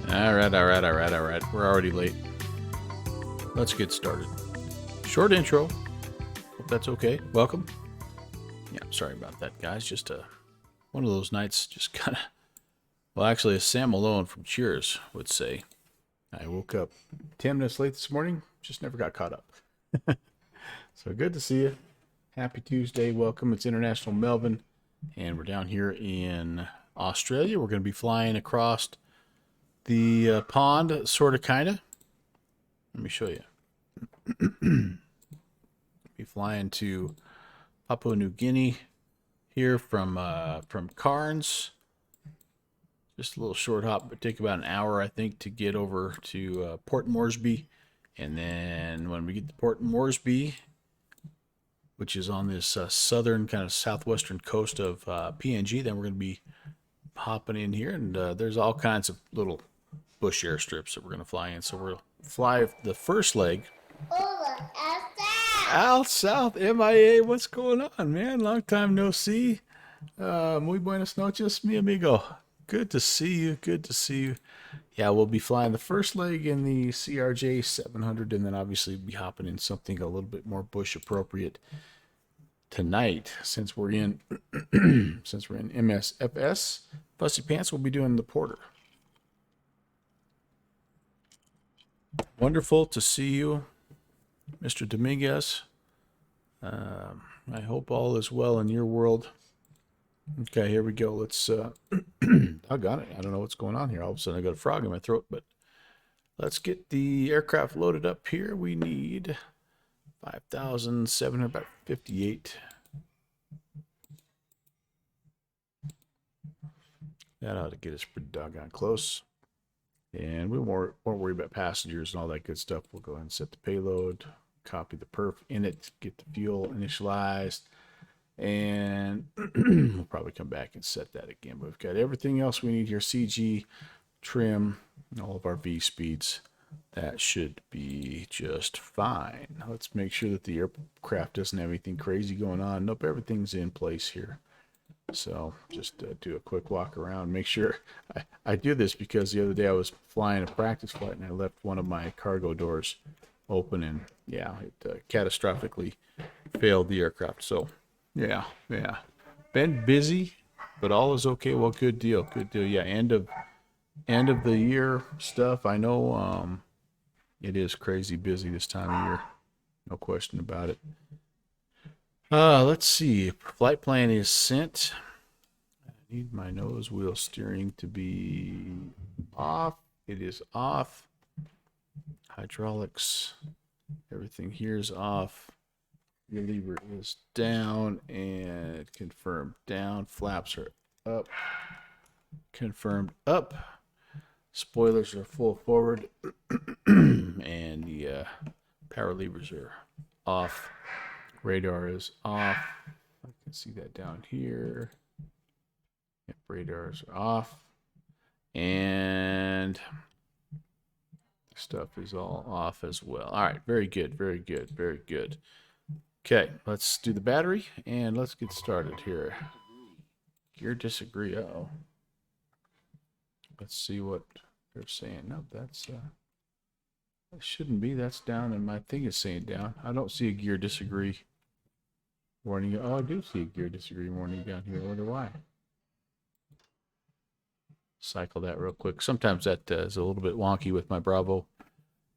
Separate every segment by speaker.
Speaker 1: All right. We're already late. Let's get started. Short intro. Hope that's okay. Welcome. Yeah, sorry about that, guys. Just one of those nights, just kind of. Well, actually, as Sam Malone from Cheers would say, I woke up 10 minutes late this morning. Just never got caught up. So good to see you. Happy Tuesday. Welcome. It's International Melvin, and we're down here in Australia. We're going to be flying across the pond, sort of, kind of. Let me show you. Be flying to Papua New Guinea here from Cairns. Just a little short hop, but take about an hour, I think, to get over to Port Moresby. And then when we get to Port Moresby, which is on this southern, kind of southwestern coast of PNG, then we're going to be hopping in here. And there's all kinds of little bush airstrips that we're going to fly in. So we'll fly the first leg. Al South, MIA, what's going on, man? Long time no see. Muy buenas noches, mi amigo. Good to see you. Good to see you. Yeah, we'll be flying the first leg in the CRJ 700, and then obviously be hopping in something a little bit more bush appropriate tonight, since we're in MSFS. Fussy Pants will be doing the Porter. Wonderful to see you, Mr. Dominguez. I hope all is well in your world. Okay, here we go. Let's, I got it. I don't know what's going on here. All of a sudden I got a frog in my throat, but let's get the aircraft loaded up here. We need 5,758. That ought to get us pretty doggone close. And we won't worry about passengers and all that good stuff. We'll go ahead and set the payload, copy the perf in it, get the fuel initialized, and we'll probably come back and set that again. But we've got everything else we need here: CG, trim, all of our V speeds. That should be just fine. Let's make sure that the aircraft doesn't have anything crazy going on. Nope, everything's in place here. So just do a quick walk around. Make sure I do this because the other day I was flying a practice flight and I left one of my cargo doors open, and yeah, it catastrophically failed the aircraft. So yeah, been busy, but all is okay. Well, good deal. Yeah, end of the year stuff. I know it is crazy busy this time of year, no question about it. Let's see. Flight plan is sent. I need my nose wheel steering to be off. It is off. Hydraulics, everything here is off. Your lever is down and confirmed down. Flaps are up. Confirmed up. Spoilers are full forward. And the power levers are off. Radar is off. I can see that down here. Yep, radars are off. And stuff is all off as well. All right, very good. Okay, let's do the battery and let's get started here. Gear disagree. Uh-oh. Let's see what they're saying. No, that's that shouldn't be. That's down, and my thing is saying down. I don't see a gear disagree warning. Oh, I do see a gear disagree warning down here. I wonder why. Cycle that real quick. Sometimes that is a little bit wonky with my Bravo,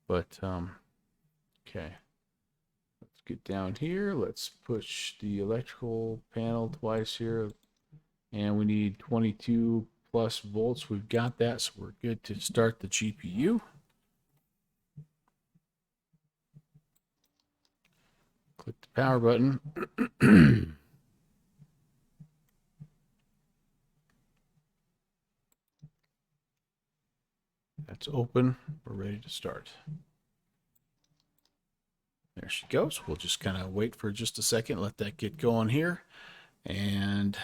Speaker 1: but okay. Let's get down here. Let's push the electrical panel twice here, and we need 22 plus volts. We've got that, so we're good to start the GPU. Click the power button. That's open. We're ready to start. There she goes. We'll just kind of wait for just a second, let that get going here. And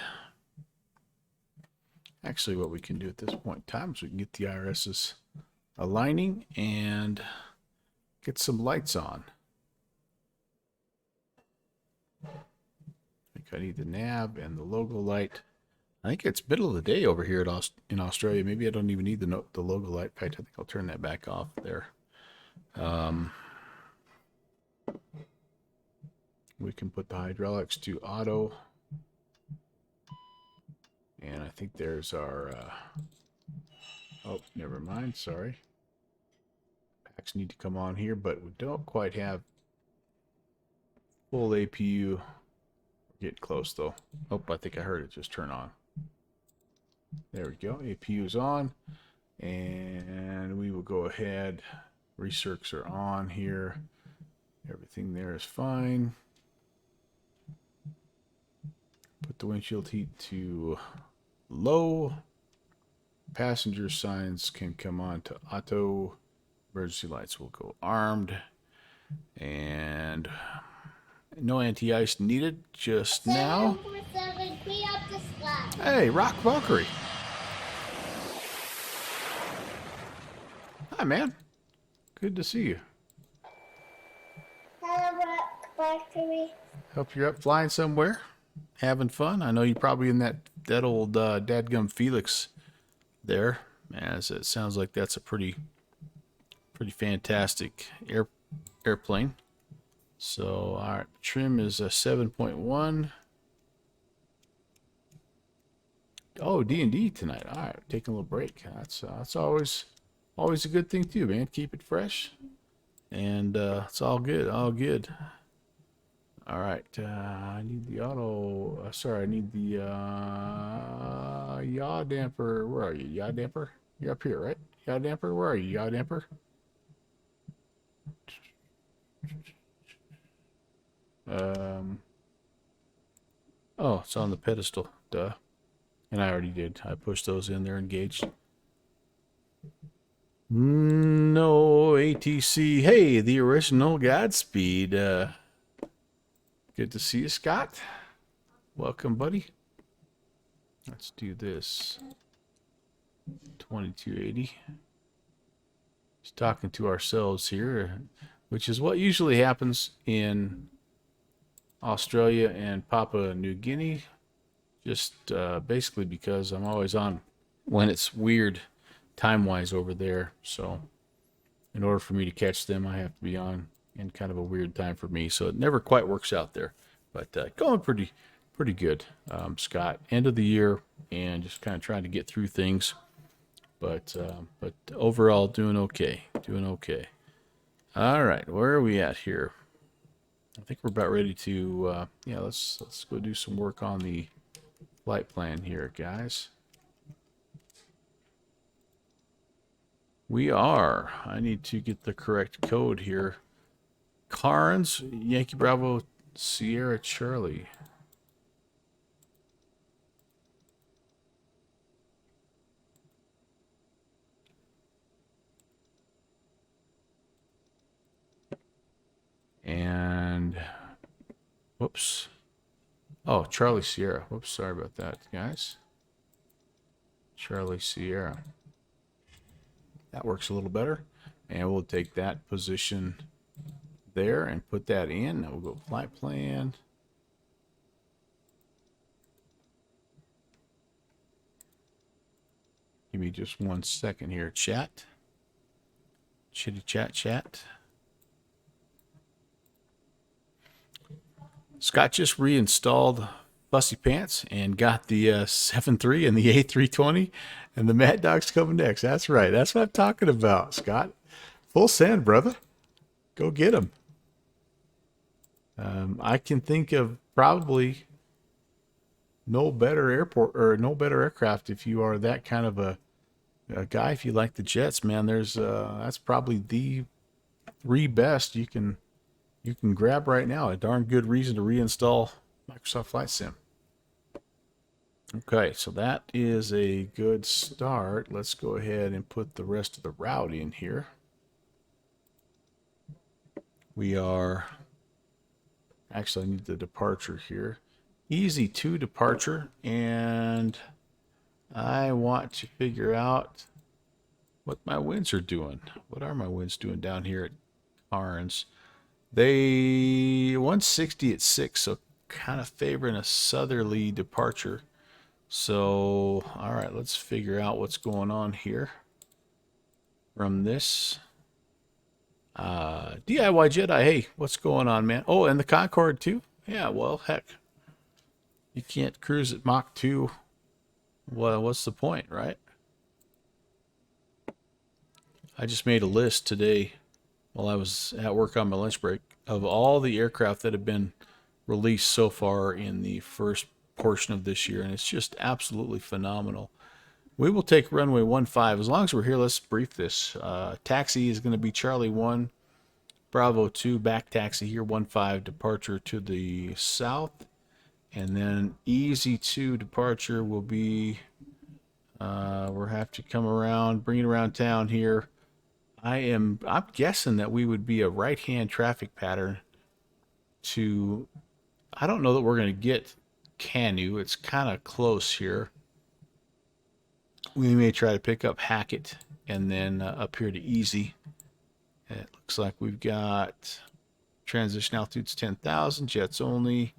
Speaker 1: actually what we can do at this point in time is we can get the IRS's aligning and get some lights on. I think I need the nav and the logo light. I think it's middle of the day over here in Australia. Maybe I don't even need the logo light. In fact, I think I'll turn that back off there. We can put the hydraulics to auto. And I think there's our... oh, never mind. Sorry. Packs need to come on here, but we don't quite have full APU. Getting close, though. Oh, I think I heard it just turn on. There we go. APU is on. And we will go ahead. Recircs are on here. Everything there is fine. Put the windshield heat to low. Passenger signs can come on to auto. Emergency lights will go armed. And no anti-ice needed just now. Hey, Rock Valkyrie. Hi, man. Good to see you.
Speaker 2: Hello, Rock Valkyrie.
Speaker 1: Hope you're up flying somewhere, having fun. I know you're probably in that old dadgum Felix there. Man, it sounds like that's a pretty fantastic airplane. So, all right, trim is a 7.1. Oh, D&D tonight. All right, taking a little break. That's always a good thing too, man. Keep it fresh, and it's all good, all good. All right, I need the auto. Sorry, I need the yaw damper. Where are you, yaw damper? You're up here, right? Yaw damper. Where are you, yaw damper? Oh, it's on the pedestal. Duh. And I already did. I pushed those in there, engaged. No ATC. Hey, the original Godspeed. Good to see you, Scott. Welcome, buddy. Let's do this. 2280. Just talking to ourselves here, which is what usually happens in Australia and Papua New Guinea. Just basically because I'm always on when it's weird time-wise over there. So in order for me to catch them, I have to be on in kind of a weird time for me. So it never quite works out there. But going pretty good, Scott. End of the year and just kind of trying to get through things. But overall, doing okay. Doing okay. All right, where are we at here? I think we're about ready to, yeah, let's go do some work on the flight plan here, guys. We are. I need to get the correct code here. Carnes, Yankee Bravo, Sierra Charlie. And whoops. Oh, Charlie Sierra. Whoops, sorry about that, guys. Charlie Sierra. That works a little better. And we'll take that position there and put that in. Now we'll go flight plan. Give me just 1 second here, chat. Chitty chat. Scott just reinstalled Fussy Pants and got the 7.3 and the A320, and the Mad Dog's coming next. That's right. That's what I'm talking about, Scott. Full send, brother. Go get him. I can think of probably no better airport or no better aircraft if you are that kind of a guy. If you like the jets, man, there's that's probably the 3 best you can grab right now. A darn good reason to reinstall Microsoft Flight Sim. Okay, so that is a good start. Let's go ahead and put the rest of the route in here. We are, actually I need the departure here. Easy 2 departure, and I want to figure out what my winds are doing. What are my winds doing down here at Carnes? They 160 at 6, so kind of favoring a southerly departure. So, all right, let's figure out what's going on here from this. DIY Jedi, hey, what's going on, man? Oh, and the Concorde too? Yeah, well, heck. You can't cruise at Mach 2. Well, what's the point, right? I just made a list today while I was at work on my lunch break of all the aircraft that have been released so far in the first portion of this year, and it's just absolutely phenomenal. We will take runway 15. As long as we're here, let's brief this. Taxi is going to be Charlie 1, Bravo 2, back taxi here, 15, departure to the south. And then easy 2 departure will be, we'll have to come around, bring it around town here. I'm guessing that we would be a right-hand traffic pattern to, I don't know that we're going to get Canu. It's kind of close here. We may try to pick up Hackett and then up here to Easy. And it looks like we've got transition altitudes 10,000, jets only.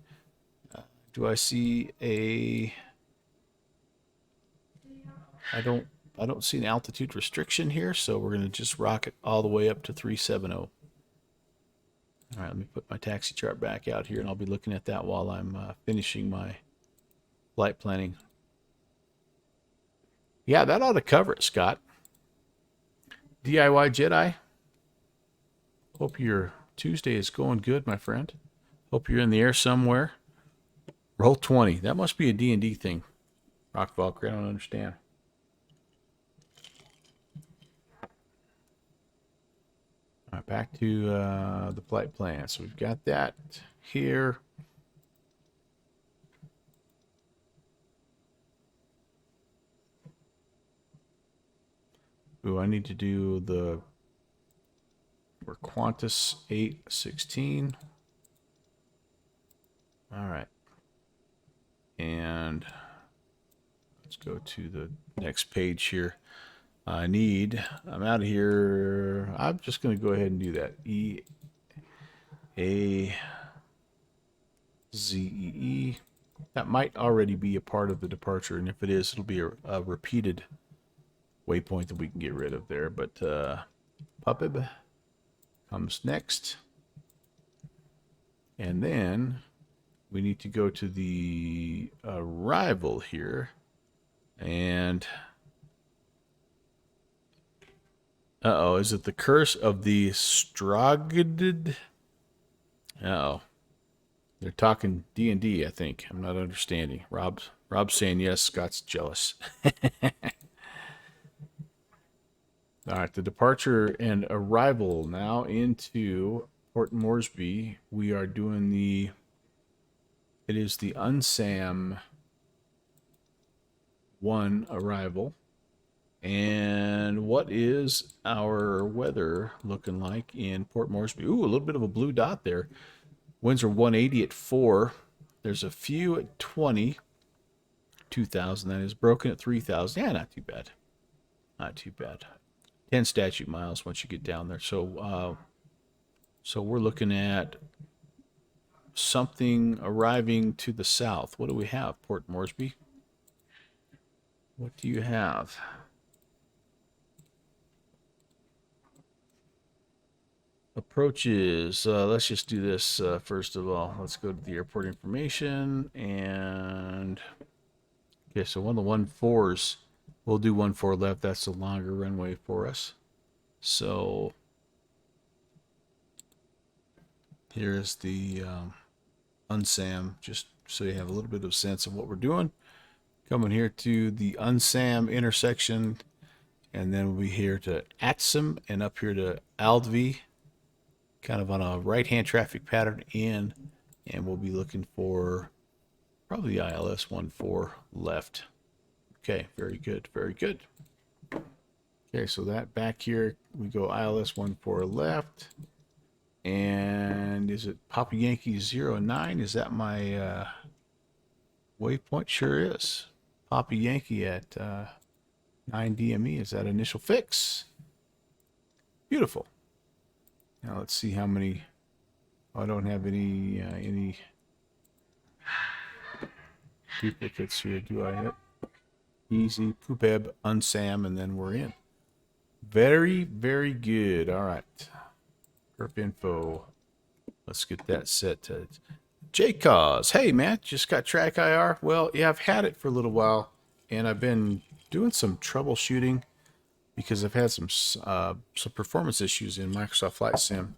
Speaker 1: Do I see a... I don't see an altitude restriction here, so we're going to just rock it all the way up to 370. All right, let me put my taxi chart back out here, and I'll be looking at that while I'm finishing my flight planning. Yeah, that ought to cover it, Scott. DIY Jedi. Hope your Tuesday is going good, my friend. Hope you're in the air somewhere. Roll 20. That must be a D&D thing. Rock Valkyrie, I don't understand. All right, back to the flight plan. So we've got that here. Ooh, I need to do the... We're Qantas 816. All right. And let's go to the next page here. I'm out of here. I'm just going to go ahead and do that. EAZEE. That might already be a part of the departure, and if it is, it'll be a repeated waypoint that we can get rid of there. But Pupib comes next. And then we need to go to the arrival here. And uh-oh, is it the curse of the Strogded? Uh-oh. They're talking D&D, I think. I'm not understanding. Rob's saying yes, Scott's jealous. All right, the departure and arrival now into Port Moresby. We are doing it is the UNSAM 1 arrival. And what is our weather looking like in Port Moresby? Ooh, a little bit of a blue dot there. Winds are 180 at 4. There's a few at 20. 2,000, that is. Broken at 3,000. Yeah, not too bad. Not too bad. 10 statute miles once you get down there. So we're looking at something arriving to the south. What do we have, Port Moresby? What do you have? Approaches. Let's just do this first of all. Let's go to the airport information. And okay, so one of the 1-4s, we'll do 1-4 left. That's the longer runway for us. So here's the UNSAM, just so you have a little bit of sense of what we're doing. Coming here to the UNSAM intersection, and then we'll be here to Atsum and up here to Aldvi, kind of on a right-hand traffic pattern in, and we'll be looking for probably ILS 14 left. Okay, very good, very good. Okay, so that back here, we go ILS 14 left. And is it Papa Yankee 09? Is that my waypoint? Sure is. Papa Yankee at 9 DME. Is that initial fix? Beautiful. Now let's see how many. Oh, I don't have any duplicates here, do I? Easy. Poopeb, unsam, and then we're in. Very, very good. All right. Perp info. Let's get that set to JCause. Hey, man, just got track IR. Well, yeah, I've had it for a little while, and I've been doing some troubleshooting because I've had some performance issues in Microsoft Flight Sim.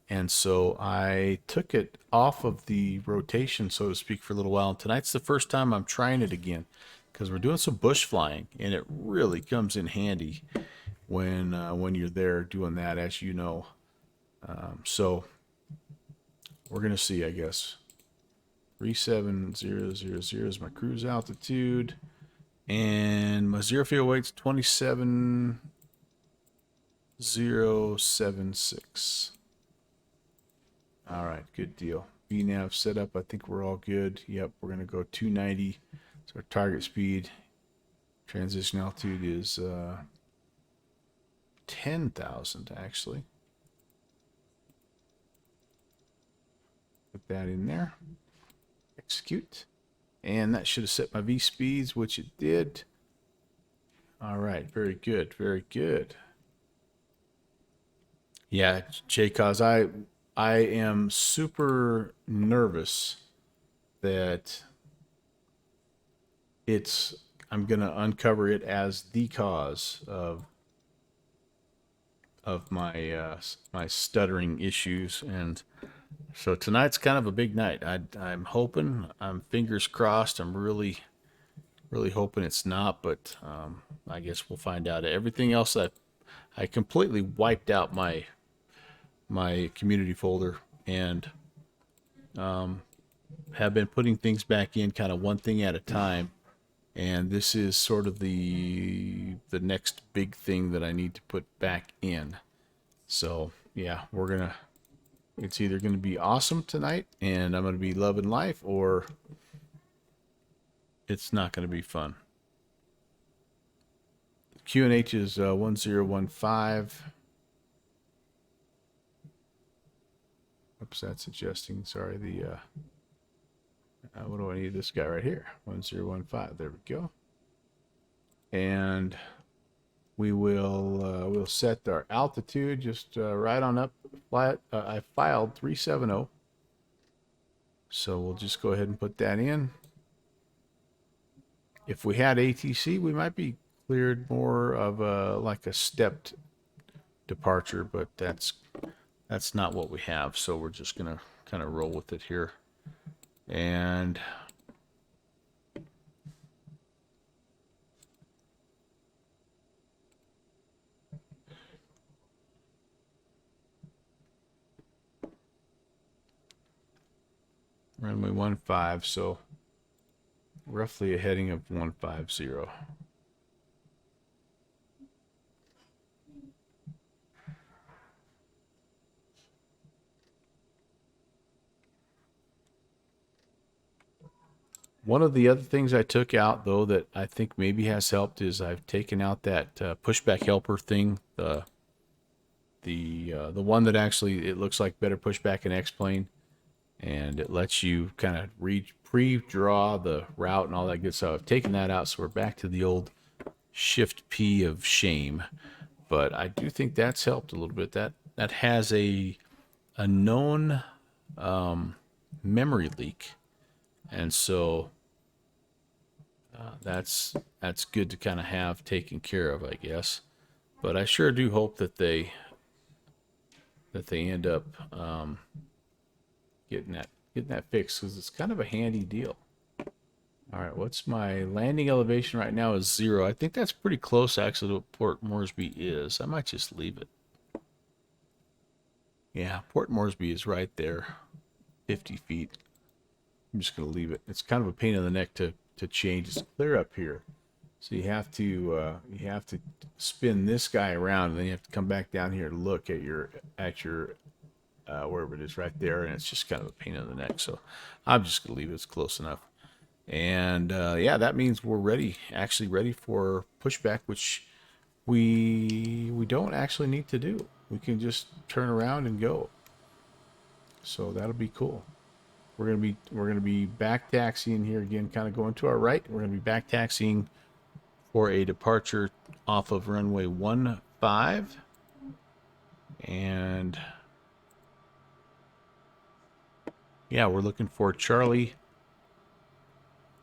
Speaker 1: And so I took it off of the rotation, so to speak, for a little while. And tonight's the first time I'm trying it again because we're doing some bush flying, and it really comes in handy when you're there doing that, as you know. So we're gonna see, I guess. 37000 is my cruise altitude, and my zero fuel weight's 27076. All right, good deal. VNAV setup, I think we're all good. Yep, we're gonna go 290. So our target speed, transition altitude is 10,000 actually. Put that in there. Execute. And that should have set my V speeds, which it did. All right, very good, very good. Yeah, JCause, I am super nervous that I'm gonna uncover it as the cause of my my stuttering issues, and so tonight's kind of a big night. I'm hoping, I'm fingers crossed. I'm really hoping it's not, but I guess we'll find out. Everything else I completely wiped out my community folder, and have been putting things back in kind of one thing at a time. And this is sort of the next big thing that I need to put back in. So yeah, it's either gonna be awesome tonight and I'm gonna be loving life, or it's not gonna be fun. QNH is 1015. Oops, that's adjusting. Sorry, what do I need? This guy right here, 1015. There we go. And we'll set our altitude just right on up. I filed 370, so we'll just go ahead and put that in. If we had ATC, we might be cleared more of like a stepped departure, but that's not what we have. So we're just gonna kind of roll with it here. And runway 15, so roughly a heading of 150. One of the other things I took out, though, that I think maybe has helped is I've taken out that pushback helper thing, the one that actually it looks like better pushback in X-plane, and it lets you kind of pre-draw the route and all that good stuff. I've taken that out, so we're back to the old Shift P of shame. But I do think that's helped a little bit. That has a known memory leak. And so that's good to kind of have taken care of, I guess. But I sure do hope that they end up getting that fixed, because it's kind of a handy deal. All right, what's my landing elevation right now is 0. I think that's pretty close actually to what Port Moresby is. I might just leave it. Yeah, Port Moresby is right there, 50 feet. I'm just going to leave it. It's kind of a pain in the neck to change. It's clear up here, so you have to spin this guy around, and then you have to come back down here to look at your wherever it is right there, and it's just kind of a pain in the neck. So I'm just going to leave it. It's close enough. And yeah, that means we're actually ready for pushback, which we don't actually need to do. We can just turn around and go. So that'll be cool. We're gonna be back taxiing here again, kind of going to our right. We're gonna be back taxiing for a departure off of runway 15. And yeah, we're looking for Charlie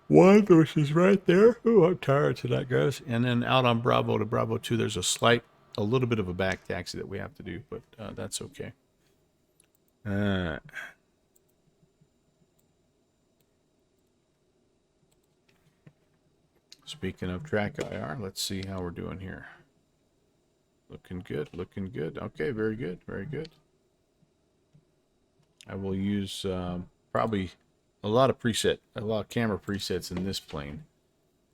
Speaker 1: 1, which is right there. Oh, I'm tired tonight, guys. And then out on Bravo to Bravo 2, there's a little bit of a back taxi that we have to do, but that's okay. Speaking of track IR, let's see how we're doing here. Looking good, looking good. Okay, very good, very good. I will use probably a lot of camera presets in this plane,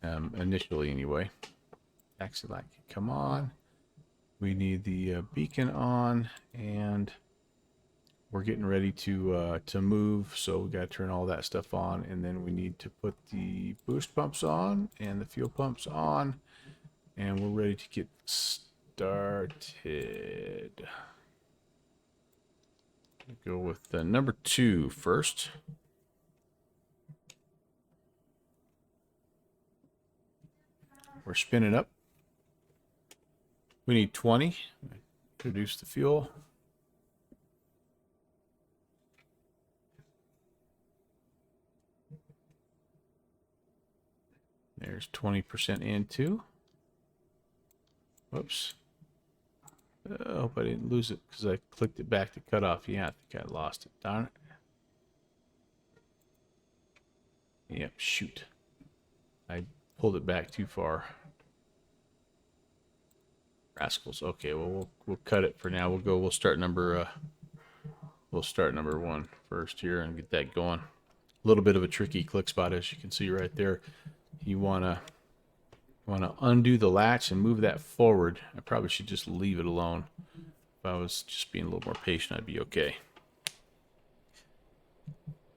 Speaker 1: initially anyway. Taxi light, come on. We need the beacon on, and we're getting ready to move, so we got to turn all that stuff on, and then we need to put the boost pumps on and the fuel pumps on, and we're ready to get started. Go with number 2 first. We're spinning up. We need 20. Introduce the fuel. There's 20% in too. Whoops. I hope I didn't lose it because I clicked it back to cut off. Yeah, I think I lost it. Darn it. Yep, shoot. I pulled it back too far. Rascals. Okay, well we'll cut it for now. We'll start number 1 first here and get that going. A little bit of a tricky click spot, as you can see right there. You wanna undo the latch and move that forward. I probably should just leave it alone. If I was just being a little more patient, I'd be okay.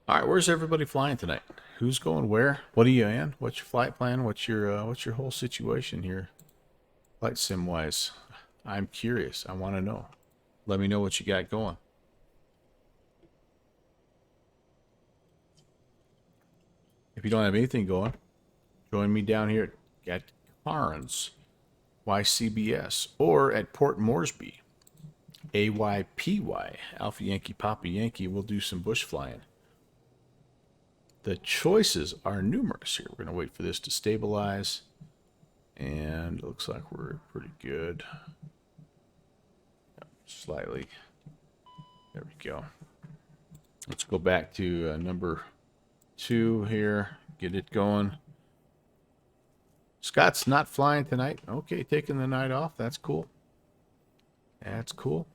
Speaker 1: All right, where's everybody flying tonight? Who's going where? What are you in? What's your flight plan? What's your whole situation here, flight sim wise? I'm curious. I want to know. Let me know what you got going. If you don't have anything going, join me down here at Carnes, YCBS, or at Port Moresby, AYPY, Alpha Yankee Papa Yankee. We'll do some bush flying. The choices are numerous here. We're going to wait for this to stabilize, and it looks like we're pretty good. Slightly. There we go. Let's go back to number 2 here. Get it going. Scott's not flying tonight. Okay, taking the night off. That's cool. That's cool.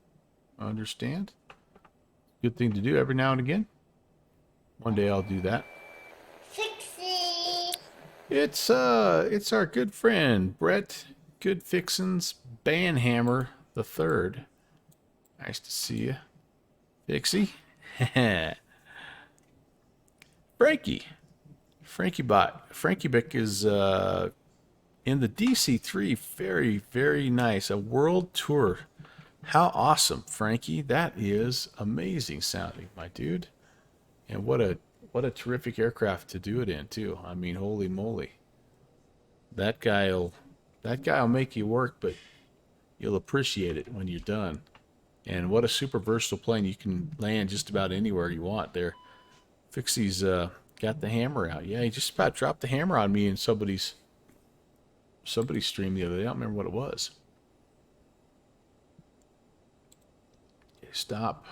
Speaker 1: Understand. Good thing to do every now and again. One day I'll do that.
Speaker 2: Fixie.
Speaker 1: It's our good friend Brett Good Fixin's Banhammer the Third. Nice to see you, Fixie. Frankie Bot. Frankie Bick is in the DC3. Very, very nice. A world tour. How awesome, Frankie. That is amazing sounding, my dude. And what a terrific aircraft to do it in too. I mean, holy moly. That guy'll make you work, but you'll appreciate it when you're done. And what a super versatile plane. You can land just about anywhere you want there. Fixie's got the hammer out. Yeah, he just about dropped the hammer on me in somebody's stream the other day. I don't remember what it was. Okay, stop.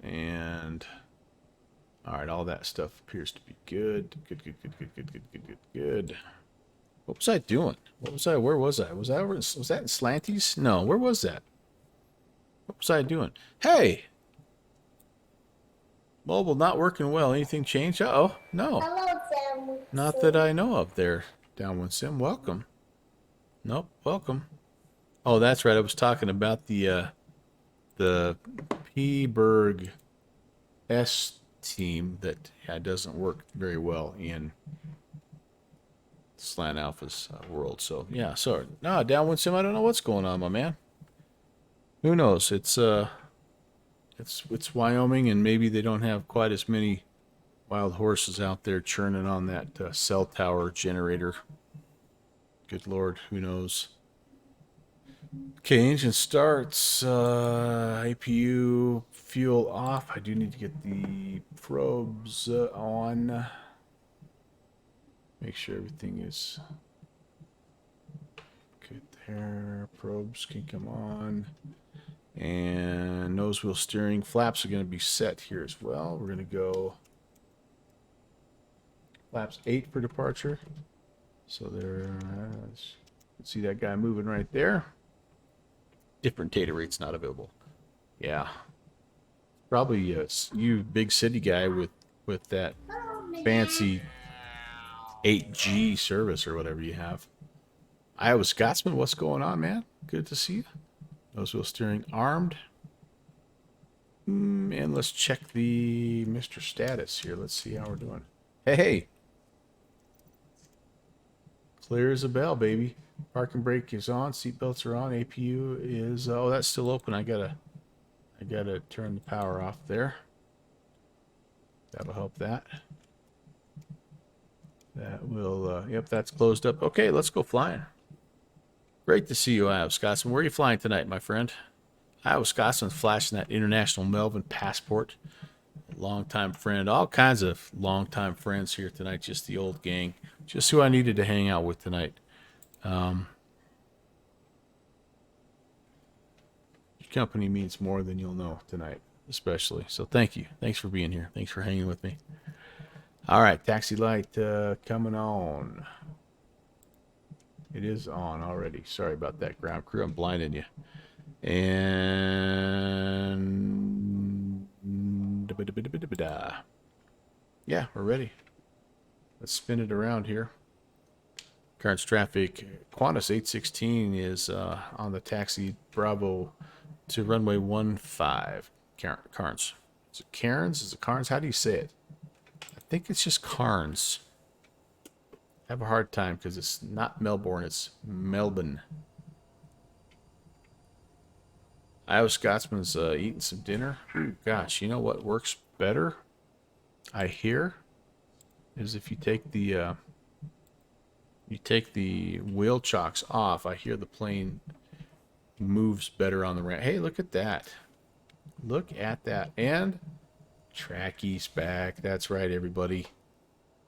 Speaker 1: And all right, all that stuff appears to be good. Good. What was I doing? Where was I? Was that in Slanties? No, where was that? What was I doing? Hey! Mobile not working well. Anything changed? Uh-oh. No.
Speaker 2: Hello, Sam.
Speaker 1: Not that I know of there. Downwind Sim. Welcome. Nope. Welcome. Oh, that's right. I was talking about the P-Berg S team that doesn't work very well in Slant Alpha's world. So, yeah, sorry. No, Downwind Sim, I don't know what's going on, my man. Who knows? It's Wyoming, and maybe they don't have quite as many wild horses out there churning on that cell tower generator Good Lord, who knows? Okay, engine starts. APU fuel off. I do need to get the probes on. Make sure everything is good there. Probes can come on. And nose wheel steering. Flaps are going to be set here as well. We're going to go flaps 8 for departure. So there, you can see that guy moving right there. Different data rates not available. Yeah. Probably you big city guy with that fancy 8G service or whatever you have. Iowa Scotsman, what's going on, man? Good to see you. Nose wheel steering armed. And let's check the Mr. Status here. Let's see how we're doing. Hey. Clear as a bell, baby. Parking brake is on. Seatbelts are on. APU is... Oh, that's still open. I gotta turn the power off there. That'll help that. That will... yep, that's closed up. Okay, let's go flying. Great to see you, Iowa Scotsman. Where are you flying tonight, my friend? Iowa Scotsman's flashing that international Melvin passport. Longtime friend. All kinds of longtime friends here tonight. Just the old gang. Just who I needed to hang out with tonight. Your company means more than you'll know tonight, especially. So thank you. Thanks for being here. Thanks for hanging with me. All right, taxi light coming on. It is on already. Sorry about that, ground crew. I'm blinding you. And yeah, we're ready. Let's spin it around here. Current traffic. Qantas 816 is on the taxi Bravo to runway 15. Cairns. Is it Cairns? Is it Cairns? How do you say it? I think it's just Cairns. I have a hard time because it's not Melbourne, it's Melbourne. Iowa Scotsman's eating some dinner. Ooh, gosh, you know what works better? I hear is if you take the wheel chocks off. I hear the plane moves better on the ramp. Hey, look at that! Look at that! And Tracky's back. That's right, everybody.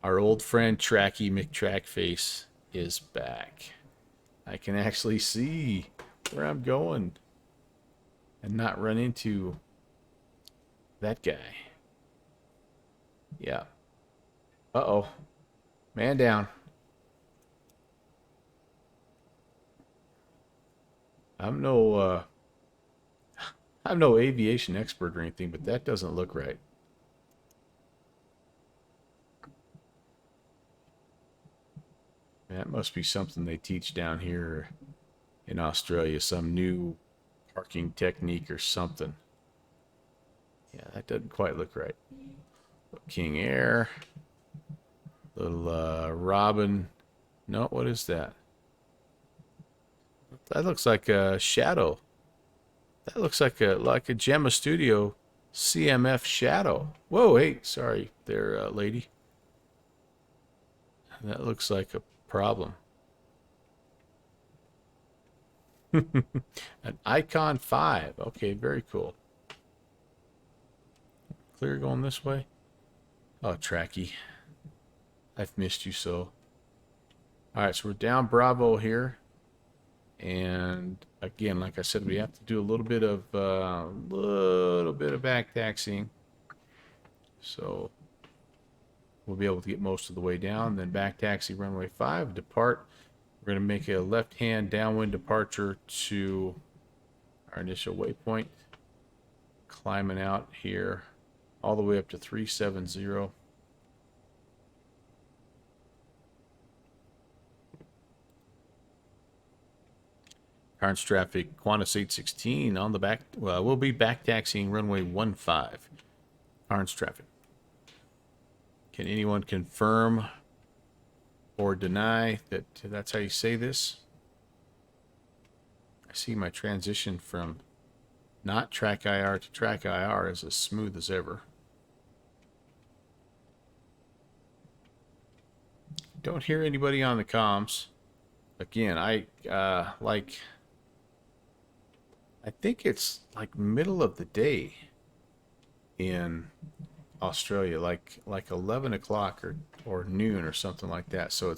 Speaker 1: Our old friend Tracky McTrackface is back. I can actually see where I'm going and not run into that guy. Yeah. Uh-oh. Man down. I'm no aviation expert or anything, but that doesn't look right. That must be something they teach down here in Australia, some new parking technique or something. Yeah, that doesn't quite look right. King Air. Little Robin. No, what is that? That looks like a Shadow. That looks like a Gemma Studio CMF Shadow. Whoa, hey, sorry there, lady. That looks like a problem. An Icon 5. Okay, very cool. Clear going this way. Oh, Tracky. I've missed you so. Alright, so we're down Bravo here. And again, like I said, we have to do a little bit of back taxiing. So we'll be able to get most of the way down. Then back taxi runway 5, depart. We're going to make a left-hand downwind departure to our initial waypoint. Climbing out here all the way up to 370. Current traffic, Qantas 816 on the back. Well, we'll be back taxiing runway 15. Current traffic. Can anyone confirm or deny that that's how you say this? I see my transition from not track IR to track IR is as smooth as ever. Don't hear anybody on the comms. Again, like, I think it's like middle of the day in Australia, like 11 o'clock or noon or something like that. So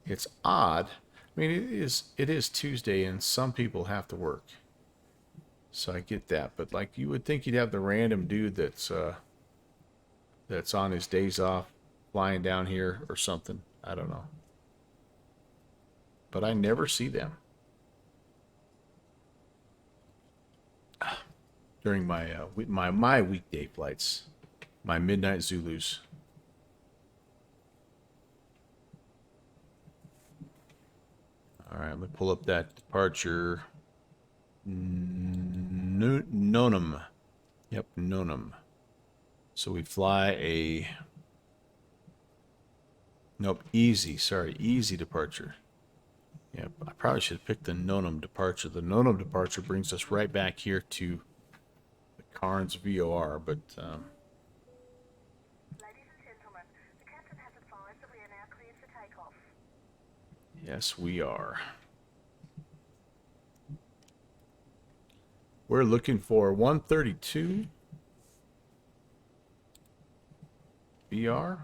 Speaker 1: it's odd. I mean, it is Tuesday, and some people have to work. So I get that, but like you would think you'd have the random dude that's on his days off flying down here or something. I don't know. But I never see them during my weekday flights, my midnight Zulus. All right, let me pull up that departure. Nonum. Yep, Nonum. So we fly a... Nope, easy. Sorry, easy departure. Yeah, I probably should have picked the Nonum departure. The Nonum departure brings us right back here to the Carnes VOR, but
Speaker 3: Ladies and gentlemen, the captain has advised that we are now cleared for takeoff.
Speaker 1: yes, we are. We're looking for 132 VR.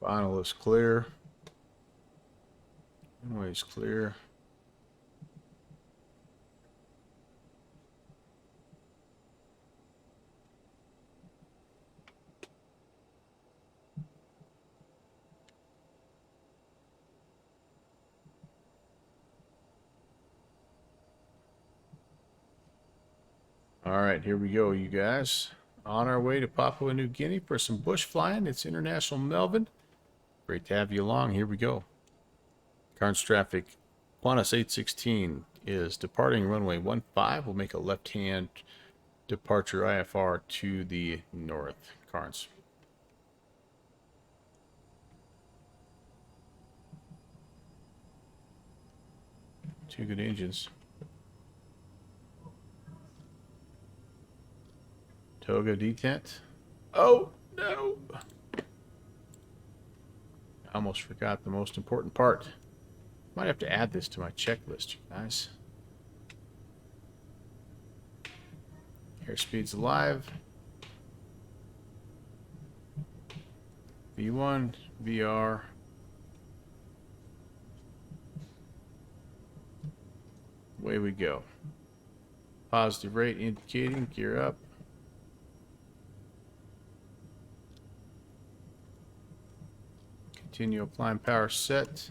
Speaker 1: Final is clear. Runway's clear. All right, here we go, you guys. On our way to Papua New Guinea for some bush flying. It's International Melvin. Great to have you along. Here we go. Carnes traffic, Qantas 816 is departing runway 15. We'll make a left-hand departure IFR to the north. Carnes. Two good engines. Toga detent. Oh, no. I almost forgot the most important part. Might have to add this to my checklist, you guys. Airspeed's alive. V1, VR. Away we go. Positive rate indicating gear up. Continue applying power set.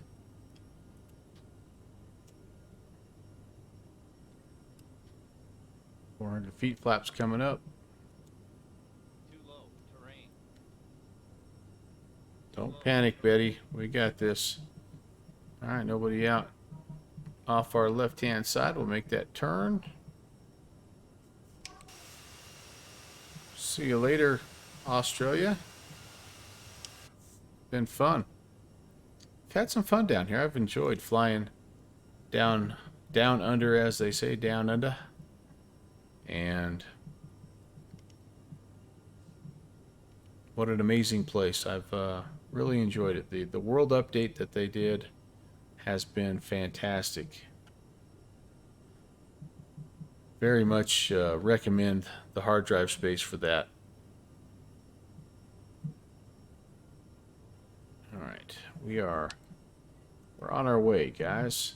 Speaker 1: .400 feet flaps coming up.
Speaker 4: Too low, terrain.
Speaker 1: Don't panic, Betty. We got this. All right, nobody out. Off our left-hand side, we'll make that turn. See you later, Australia. Been fun. I've had some fun down here. I've enjoyed flying down under, as they say, down under. And what an amazing place. I've really enjoyed it. The world update that they did has been fantastic. Very much recommend the hard drive space for that. All right, we're on our way, guys.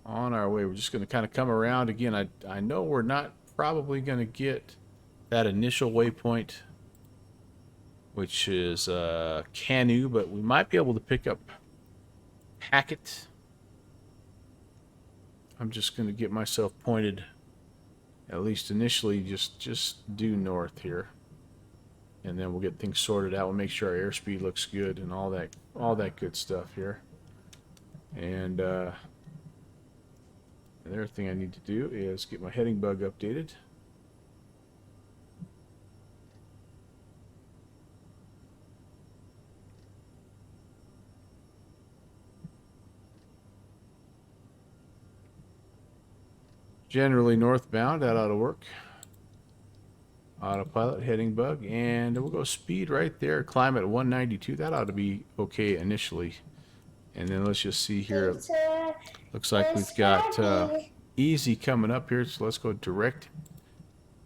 Speaker 1: On our way. We're just going to kind of come around again. I know we're not probably going to get that initial waypoint, which is Canu, but we might be able to pick up Hackett. I'm just going to get myself pointed, at least initially, just due north here, and then we'll get things sorted out. We'll make sure our airspeed looks good and all that good stuff here. And the other thing I need to do is get my heading bug updated. Generally northbound, that ought to work. Autopilot, heading bug, and we'll go speed right there. Climb at 192. That ought to be okay initially. And then let's just see here. Looks like we've got easy coming up here. So let's go direct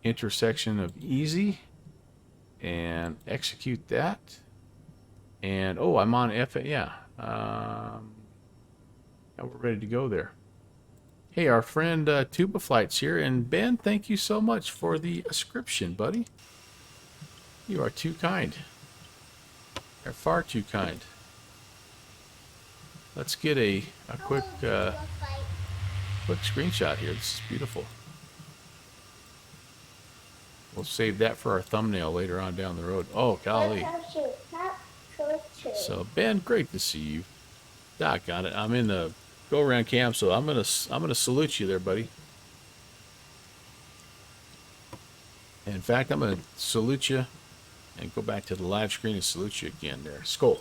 Speaker 1: intersection of easy and execute that. And oh, I'm on F. Yeah. Now we're ready to go there. Hey, our friend Tuba Flight's here, and Ben, thank you so much for the ascription, buddy. You are too kind. You're far too kind. Let's get a quick screenshot here. This is beautiful. We'll save that for our thumbnail later on down the road. Oh, golly. So Ben, great to see you. Doggone it. I'm in the go around cam, so I'm gonna salute you there, buddy. And in fact, I'm gonna salute you and go back to the live screen and salute you again there. Skull.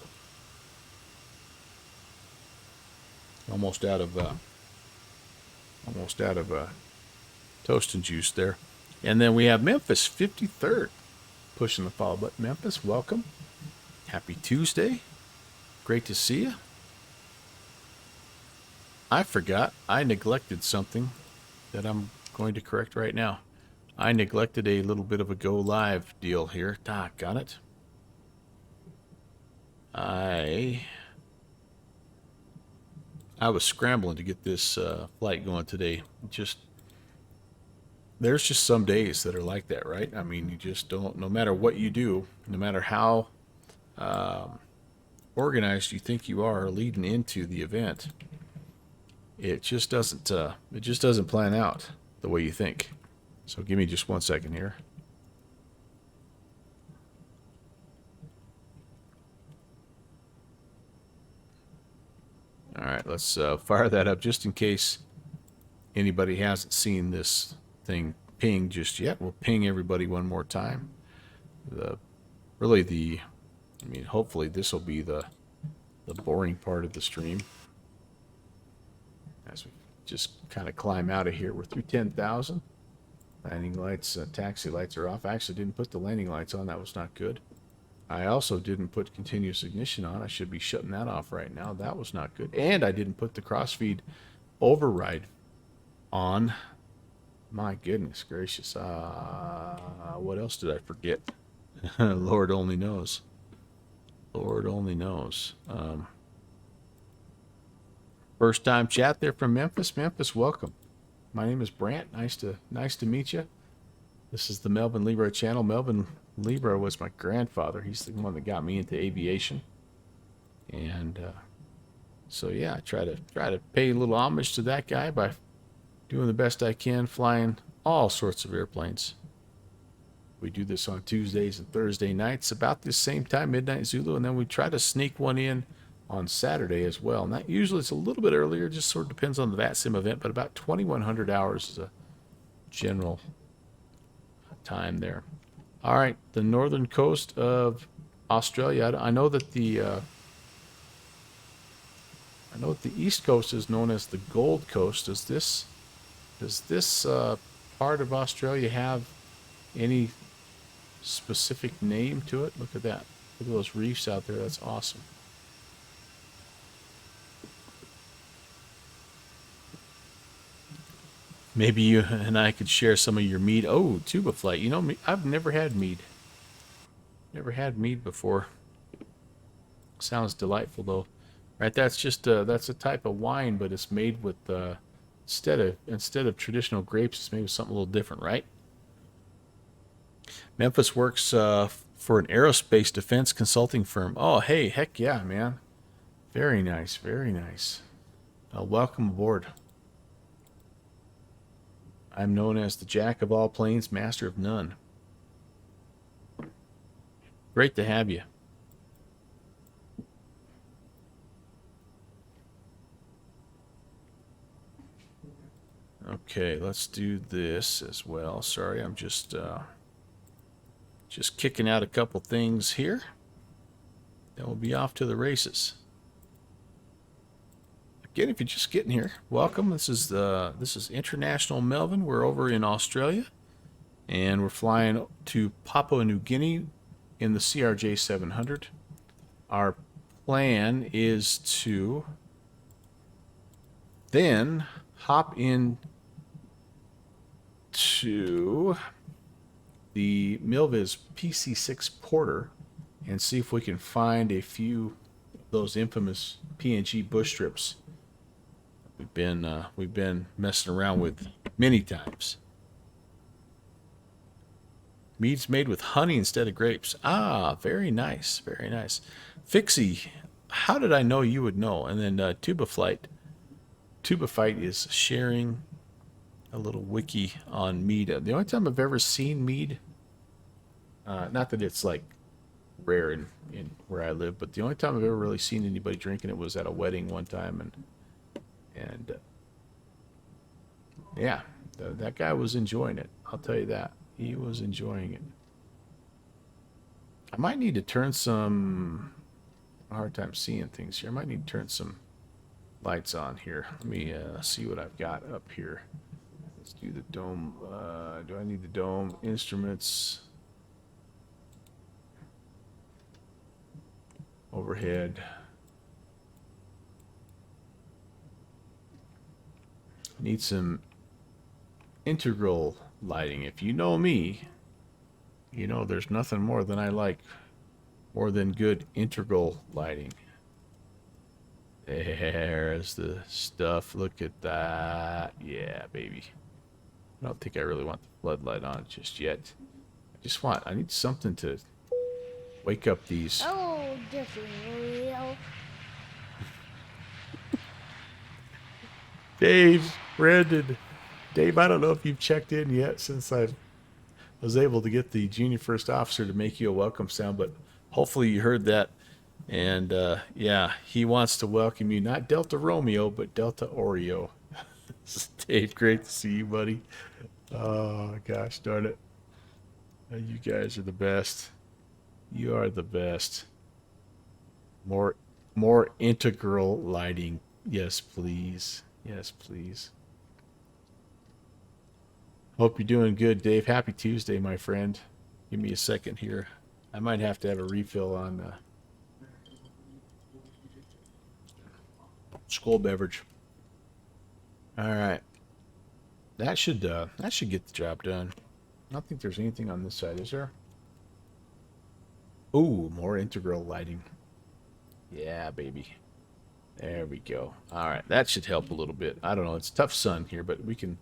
Speaker 1: Almost out of toast and juice there. And then we have Memphis 53rd pushing the follow button. Memphis, welcome. Happy Tuesday. Great to see you. I forgot. I neglected something that I'm going to correct right now. I neglected a little bit of a go live deal here. Got it. I was scrambling to get this flight going today. There's just some days that are like that, right? I mean, you just don't, no matter what you do, no matter how organized you think you are leading into the event, it just doesn't plan out the way you think. So give me just 1 second here. All right, let's fire that up just in case anybody hasn't seen this thing ping just yet. We'll ping everybody one more time. Hopefully this will be the boring part of the stream. As we just kind of climb out of here. We're through 10,000. Landing lights, taxi lights are off. I actually didn't put the landing lights on. That was not good. I also didn't put continuous ignition on. I should be shutting that off right now. That was not good. And I didn't put the crossfeed override on. My goodness gracious. What else did I forget? Lord only knows. Lord only knows. First time chat there from Memphis. Memphis, welcome. My name is Brant. Nice to meet you. This is the Melvin Libra channel. Melvin Libra was my grandfather. He's the one that got me into aviation. And so yeah, I try to pay a little homage to that guy by doing the best I can, flying all sorts of airplanes. We do this on Tuesdays and Thursday nights about the same time, midnight Zulu, and then we try to sneak one in on Saturday as well. And that usually it's a little bit earlier, just sort of depends on the VATSIM event, but about 2100 hours is a general time there. All right, the northern coast of Australia. I know that the east coast is known as the Gold Coast. Does this part of Australia have any specific name to it? Look at that. Look at those reefs out there. That's awesome. Maybe you and I could share some of your mead. Oh, tuba flight. You know me, I've never had mead. Never had mead before. Sounds delightful though. Right, that's just that's a type of wine, but it's made with instead of traditional grapes, it's made with something a little different, right? Memphis works for an aerospace defense consulting firm. Oh, hey, heck yeah, man. Very nice, very nice. Welcome aboard. I'm known as the Jack of all planes, master of none. Great to have you. Okay, let's do this as well. Sorry, I'm just kicking out a couple things here. Then we'll be off to the races. again, if you're just getting here, welcome. This is International Melvin. We're over in Australia, and we're flying to Papua New Guinea in the CRJ 700. Our plan is to then hop in to the Milviz PC6 Porter and see if we can find a few of those infamous PNG bush strips we've been messing around with many times. Mead's made with honey instead of grapes. Ah, very nice, very nice. Fixie, how did I know you would know? And then Tuba Fight is sharing a little wiki on mead. The only time I've ever seen mead, not that it's like rare in where I live, but the only time I've ever really seen anybody drinking it was at a wedding one time, and yeah, that guy was enjoying it. I'll tell you that. He was enjoying it. I might need to turn some... a hard time seeing things here. I might need to turn some lights on here. Let me see what I've got up here. Let's do the dome. Do I need the dome? Instruments. Overhead. Need some integral lighting. If you know me, you know there's nothing more than I like more than good integral lighting. There's the stuff. Look at that. Yeah, baby. I don't think I really want the floodlight on just yet. I need something to wake up these.
Speaker 2: Oh, this is real.
Speaker 1: Dave, Brandon. Dave, I don't know if you've checked in yet since I was able to get the junior first officer to make you a welcome sound, but hopefully you heard that. And yeah, he wants to welcome you, not Delta Romeo, but Delta Oreo. Dave, great to see you, buddy. Oh, gosh darn it. You guys are the best. You are the best. More integral lighting. Yes, please. Yes, please. Hope you're doing good, Dave. Happy Tuesday, my friend. Give me a second here. I might have to have a refill on Skull beverage. All right. That should get the job done. I don't think there's anything on this side, is there? Ooh, more integral lighting. Yeah, baby. There we go. All right, that should help a little bit. I don't know. It's tough sun here, but we can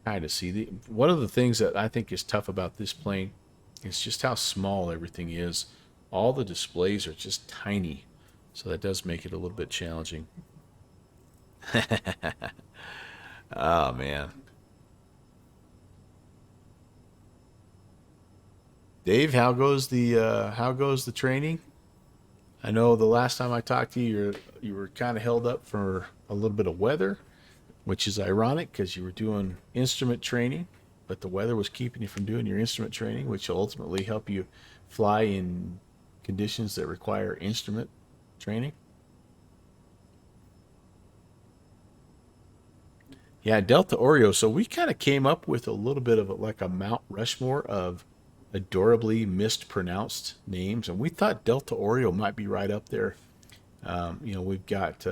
Speaker 1: kind of see one of the things that I think is tough about this plane is just how small everything is. All the displays are just tiny, so that does make it a little bit challenging. Oh man. Dave, how goes the training? I know the last time I talked to you, you were kind of held up for a little bit of weather, which is ironic because you were doing instrument training, but the weather was keeping you from doing your instrument training, which will ultimately help you fly in conditions that require instrument training. Yeah, Delta Oreo. So we kind of came up with a little bit of like a Mount Rushmore of adorably mispronounced names, and we thought Delta Oreo might be right up there. We've got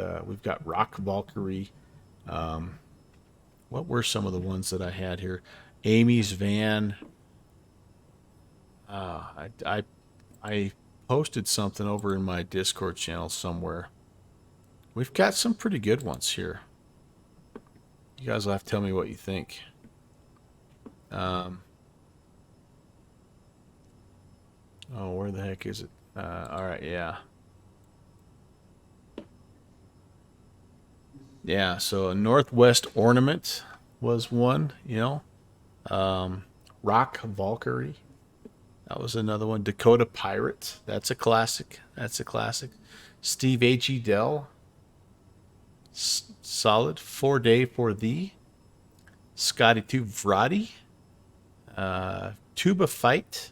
Speaker 1: Rock Valkyrie. What were some of the ones that I had here? Amy's Van. I posted something over in my Discord channel somewhere. We've got some pretty good ones here. You guys will have to tell me what you think. Oh, where the heck is it? All right, yeah. Yeah, so a Northwest Ornament was one, Rock Valkyrie. That was another one. Dakota Pirate. That's a classic. Steve H.E. Dell. Solid. 4 Day for Thee. Scotty Tube Vrati. Tuba Fight.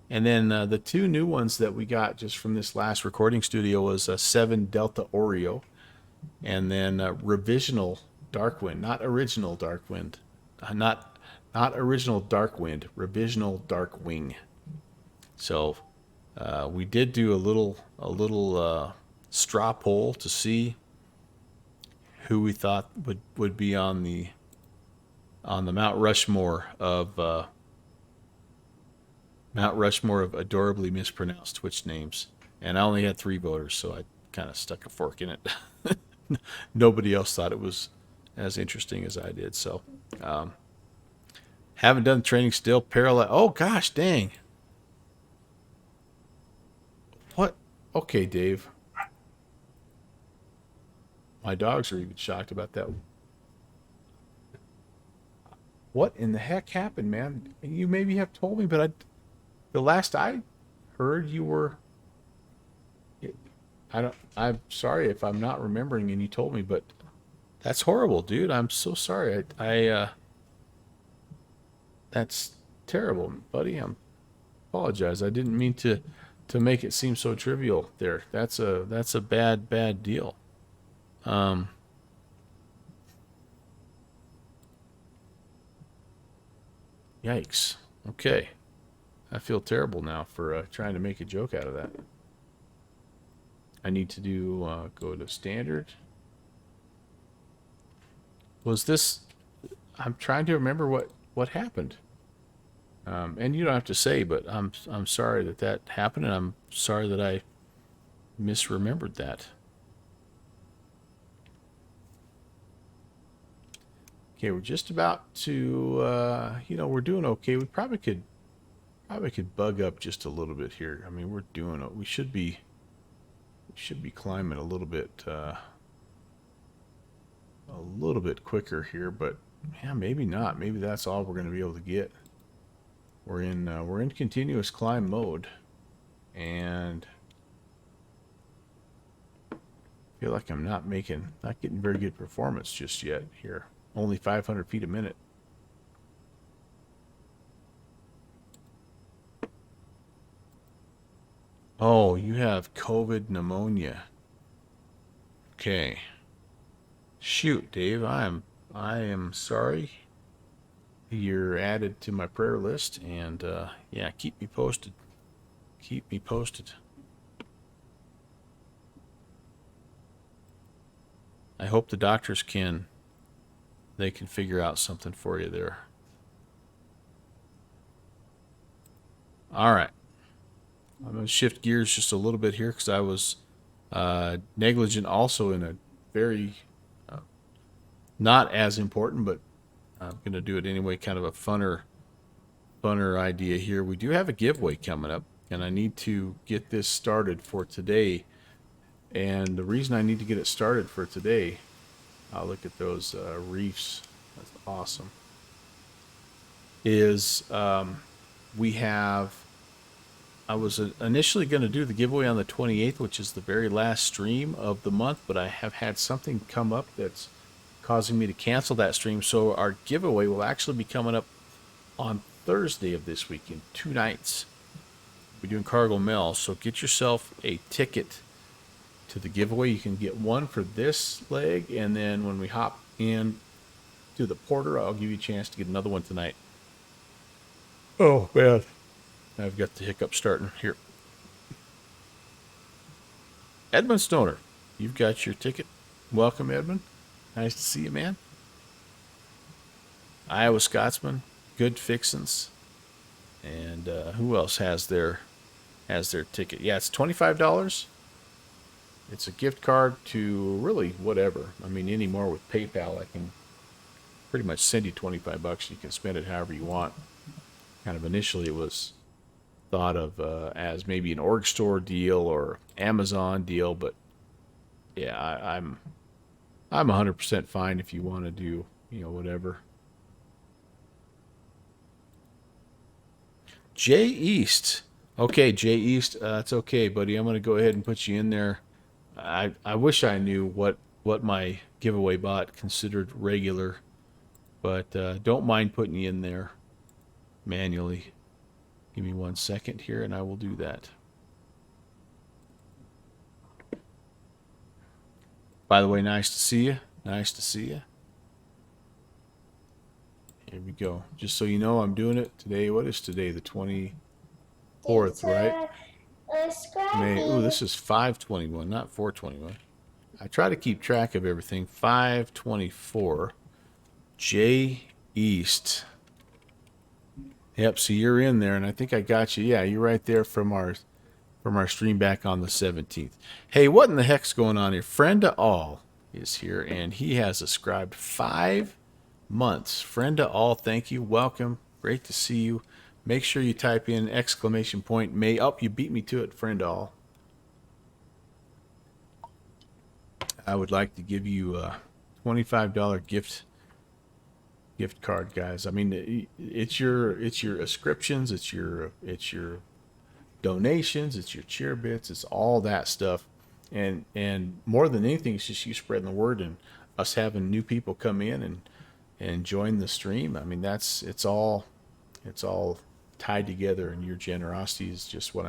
Speaker 1: And then the two new ones that we got just from this last recording studio was 7 Delta Oreo. and then revisional Darkwind, not original Darkwind, not original Darkwind, revisional Darkwing. So we did do a little straw poll to see who we thought would be on the Mount Rushmore of adorably mispronounced Twitch names, and I only had 3 voters, so I kind of stuck a fork in it. Nobody else thought it was as interesting as I did. So, haven't done training still. Parallel. Oh gosh, dang. What? Okay, Dave. My dogs are even shocked about that. What in the heck happened, man? You maybe have told me, but the last I heard, you were. I'm sorry if I'm not remembering and you told me, but that's horrible, dude. I'm so sorry. That's terrible, buddy. Apologize. I didn't mean to make it seem so trivial there. That's a bad deal. Yikes. Okay. I feel terrible now for trying to make a joke out of that. I need to do go to standard. Was this? I'm trying to remember what happened. And you don't have to say, but I'm sorry that happened, and I'm sorry that I misremembered that. Okay, we're just about to. We're doing okay. We probably could bug up just a little bit here. I mean, we're doing. We should be climbing a little bit quicker here, but yeah, maybe not. Maybe that's all we're going to be able to get. We're in continuous climb mode, and I feel like I'm not getting very good performance just yet here. Only 500 feet a minute. Oh, you have COVID pneumonia. Okay. Shoot, Dave, I am sorry. You're added to my prayer list, and yeah, keep me posted. Keep me posted. I hope the doctors can figure out something for you there. All right. I'm going to shift gears just a little bit here because I was negligent also in a very not as important, but I'm going to do it anyway, kind of a funner idea here. We do have a giveaway coming up, and I need to get this started for today. And the reason I need to get it started for today, I'll look at those reefs. That's awesome. Is we have. I was initially going to do the giveaway on the 28th, which is the very last stream of the month, but I have had something come up that's causing me to cancel that stream. So our giveaway will actually be coming up on Thursday of this week in 2 nights. We're doing Cargo Mel, so get yourself a ticket to the giveaway. You can get one for this leg, and then when we hop in to the Porter, I'll give you a chance to get another one tonight. Oh, man. I've got the hiccup starting here. Edmund Stoner, you've got your ticket. Welcome, Edmund. Nice to see you, man. Iowa Scotsman, good fixins. And who else has their ticket? Yeah, it's $25. It's a gift card to really whatever. I mean, anymore with PayPal, I can pretty much send you $25. You can spend it however you want. Kind of initially, it was thought of as maybe an org store deal or Amazon deal, but yeah, I'm 100% fine if you want to do whatever. Jay East, okay, Jay East, it's okay, buddy. I'm gonna go ahead and put you in there. I wish I knew what my giveaway bot considered regular, but don't mind putting you in there manually. Give me 1 second here, and I will do that. By the way, nice to see you. Nice to see you. Here we go. Just so you know, I'm doing it today. What is today? The 24th, right? May. Ooh, this is 521, not 421. I try to keep track of everything. 524. J East. Yep, so you're in there, and I think I got you. Yeah, you're right there from our stream back on the 17th. Hey, what in the heck's going on here? Friend to all is here, and he has ascribed 5 months. Friend to all, thank you. Welcome. Great to see you. Make sure you type in exclamation point May. Oh, you beat me to it, friend to all. I would like to give you a $25 gift card, guys. I mean, it's your ascriptions, it's your donations, it's your cheer bits, it's all that stuff, and more than anything, it's just you spreading the word and us having new people come in and join the stream. I mean, it's all tied together, and your generosity is just what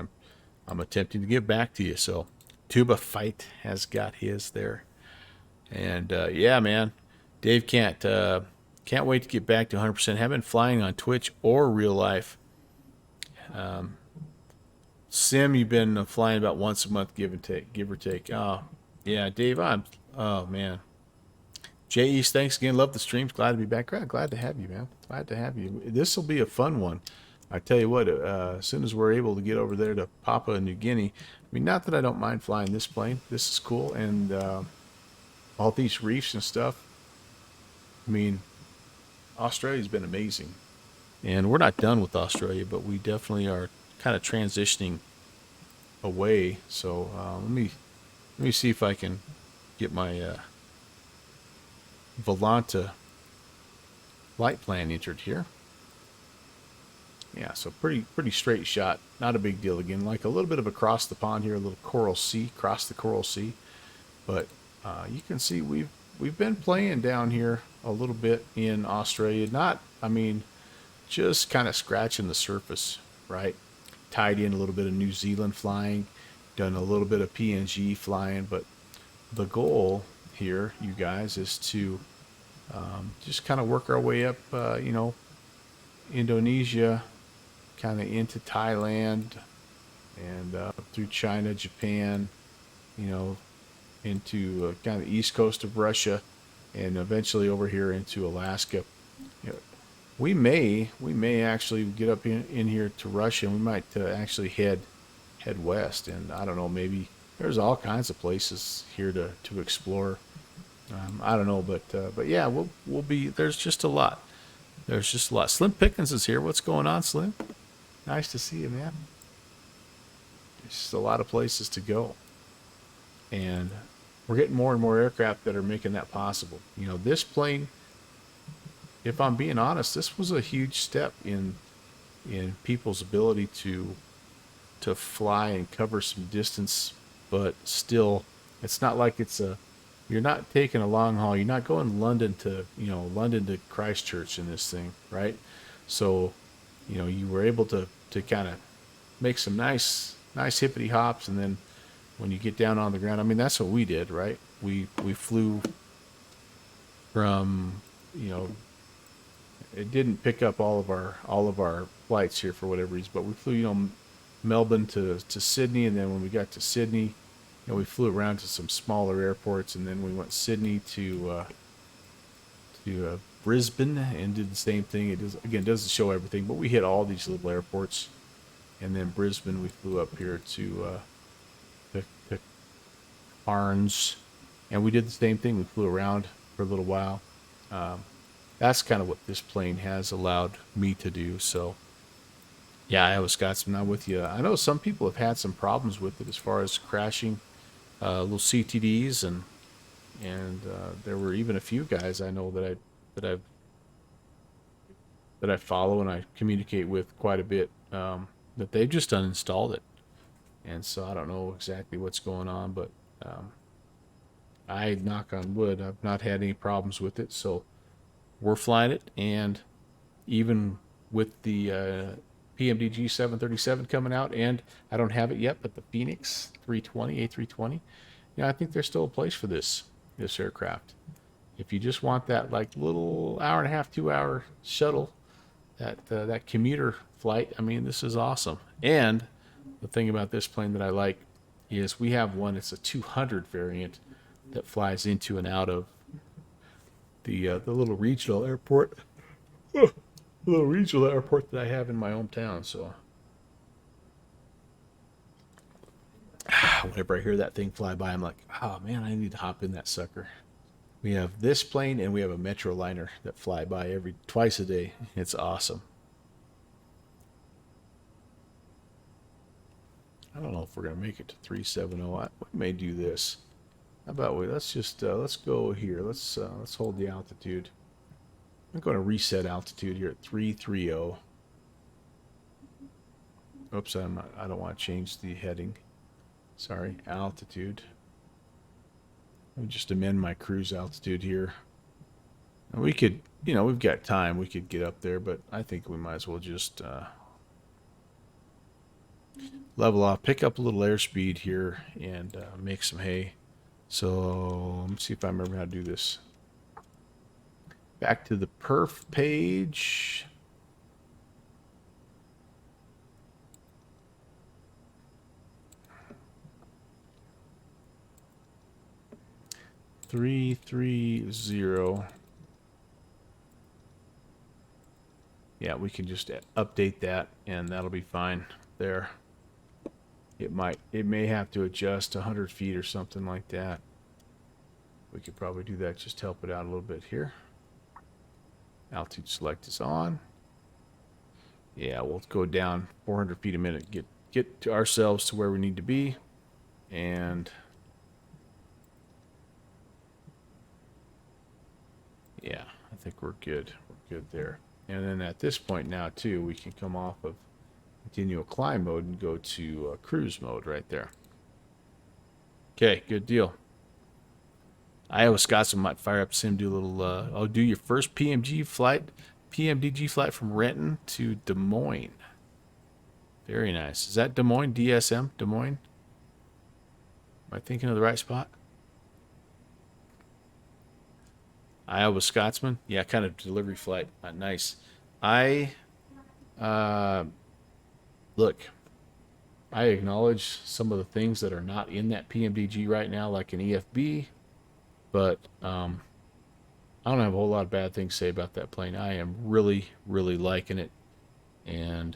Speaker 1: I'm attempting to give back to you. So, Tuba Fight has got his there, and yeah, man, Dave can't wait to get back to 100%. Haven't been flying on Twitch or real life. Sim, you've been flying about once a month, give or take. Oh, yeah, Dave, oh man. Jay East, thanks again. Love the streams. Glad to be back. Glad to have you, man. Glad to have you. This will be a fun one. I tell you what, as soon as we're able to get over there to Papua New Guinea, I mean, not that I don't mind flying this plane. This is cool, and all these reefs and stuff. I mean, Australia's been amazing, and we're not done with Australia, but we definitely are kind of transitioning away. So let me see if I can get my Volanta flight plan entered here. Yeah, so pretty straight shot, not a big deal. Again, like a little bit of across the pond here, a little coral sea, across the coral sea, but you can see we've been playing down here a little bit in Australia. Not, I mean, just kind of scratching the surface, right? Tied in a little bit of New Zealand flying, done a little bit of PNG flying, but the goal here, you guys, is to just kind of work our way up, you know, Indonesia, kind of into Thailand, and through China, Japan, you know, into kind of the east coast of Russia, and eventually over here into Alaska. You know, we may actually get up in here to Russia, and we might actually head west. And I don't know, maybe there's all kinds of places here to explore. I don't know, but yeah, we'll be. There's just a lot. There's just a lot. Slim Pickens is here. What's going on, Slim? Nice to see you, man. There's just a lot of places to go, and we're getting more and more aircraft that are making that possible. You know, this plane, if I'm being honest, this was a huge step in people's ability to fly and cover some distance, but still, it's not like you're not taking a long haul. You're not going London to Christchurch in this thing, right? So, you know, you were able to kind of make some nice hippity hops, and then when you get down on the ground, I mean, that's what we did, right? We flew from, you know, it didn't pick up all of our flights here for whatever reason, but we flew, you know, Melbourne to Sydney, and then when we got to Sydney, you know, we flew around to some smaller airports, and then we went Sydney to Brisbane and did the same thing. It doesn't show everything, but we hit all these little airports, and then Brisbane we flew up here to Cairns, and we did the same thing. We flew around for a little while. That's kind of what this plane has allowed me to do. So, yeah, Iowa Scotsman, I'm with you. I know some people have had some problems with it as far as crashing little CTDs, and there were even a few guys I know that I follow and I communicate with quite a bit, that they've just uninstalled it. And so I don't know exactly what's going on, but I, knock on wood, I've not had any problems with it. So we're flying it, and even with the PMDG 737 coming out, and I don't have it yet, but the Phoenix 320, A320, yeah, I think there's still a place for this. this aircraft. If you just want that like little hour and a half, 2 hour shuttle, that commuter flight, I mean, this is awesome. And the thing about this plane that I like is we have one. It's a 200 variant that flies into and out of the little regional airport. The little regional airport that I have in my hometown. So whenever I hear that thing fly by, I'm like, oh man, I need to hop in that sucker. We have this plane and we have a metro liner that fly by twice a day. It's awesome. I don't know if we're gonna make it to 370. We may do this. How about let's just let's go here. Let's hold the altitude. I'm going to reset altitude here at 330. Oops, I don't want to change the heading. Sorry, altitude. Let me just amend my cruise altitude here. And we could, we've got time. We could get up there, but I think we might as well just level off, pick up a little airspeed here, and make some hay. So let me see if I remember how to do this. Back to the perf page. Three, 330. Yeah, we can just update that and that'll be fine there. It may have to adjust 100 feet or something like that. We could probably do that, just help it out a little bit here. Altitude select is on. Yeah, we'll go down 400 feet a minute, get to ourselves to where we need to be. And yeah, I think we're good. We're good there. And then at this point now too, we can come off of continual climb mode and go to cruise mode right there. Okay, good deal. Iowa Scotsman might fire up sim, do a little, do your first PMDG flight from Renton to Des Moines. Very nice. Is that Des Moines, DSM, Des Moines? Am I thinking of the right spot? Iowa Scotsman? Yeah, kind of delivery flight. Nice. Look, I acknowledge some of the things that are not in that PMDG right now, like an EFB, but I don't have a whole lot of bad things to say about that plane. I am really, really liking it, and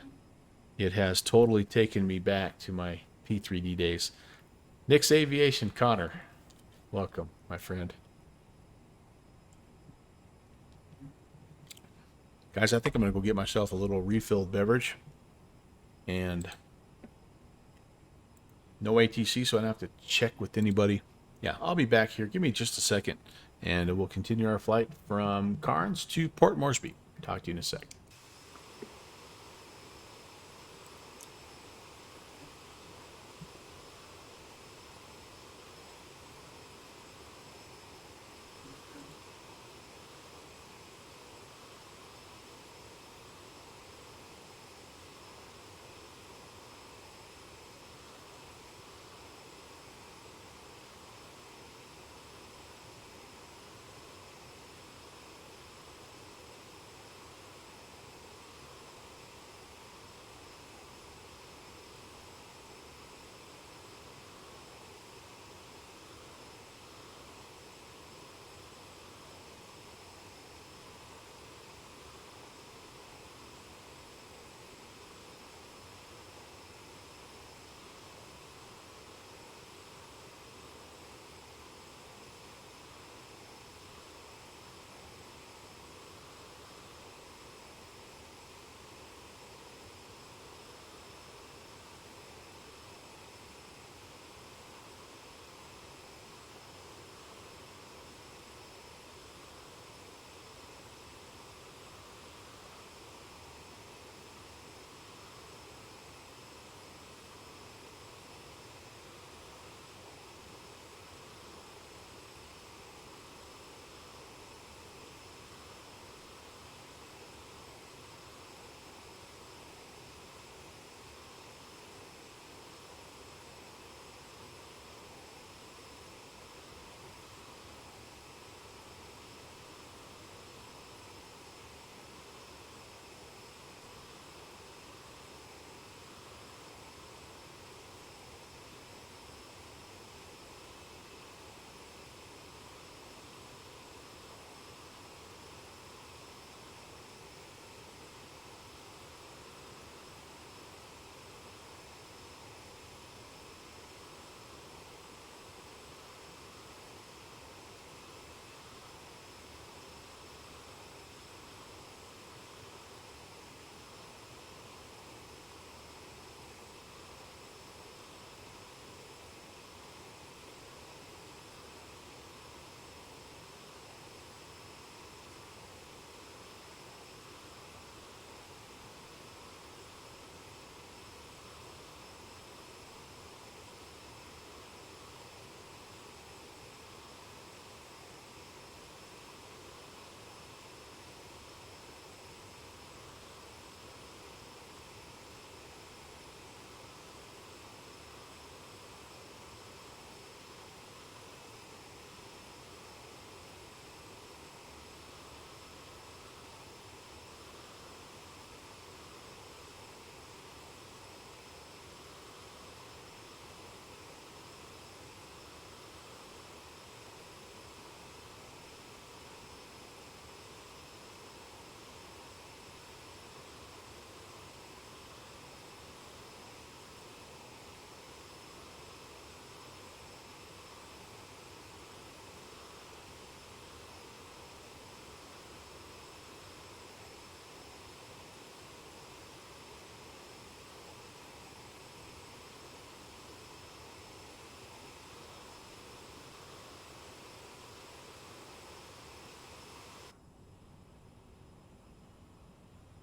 Speaker 1: it has totally taken me back to my P3D days. Nick's Aviation, Connor, welcome, my friend. Guys, I think I'm going to go get myself a little refilled beverage. And no ATC, so I don't have to check with anybody. Yeah, I'll be back here. Give me just a second. And we'll continue our flight from Cairns to Port Moresby. Talk to you in a sec.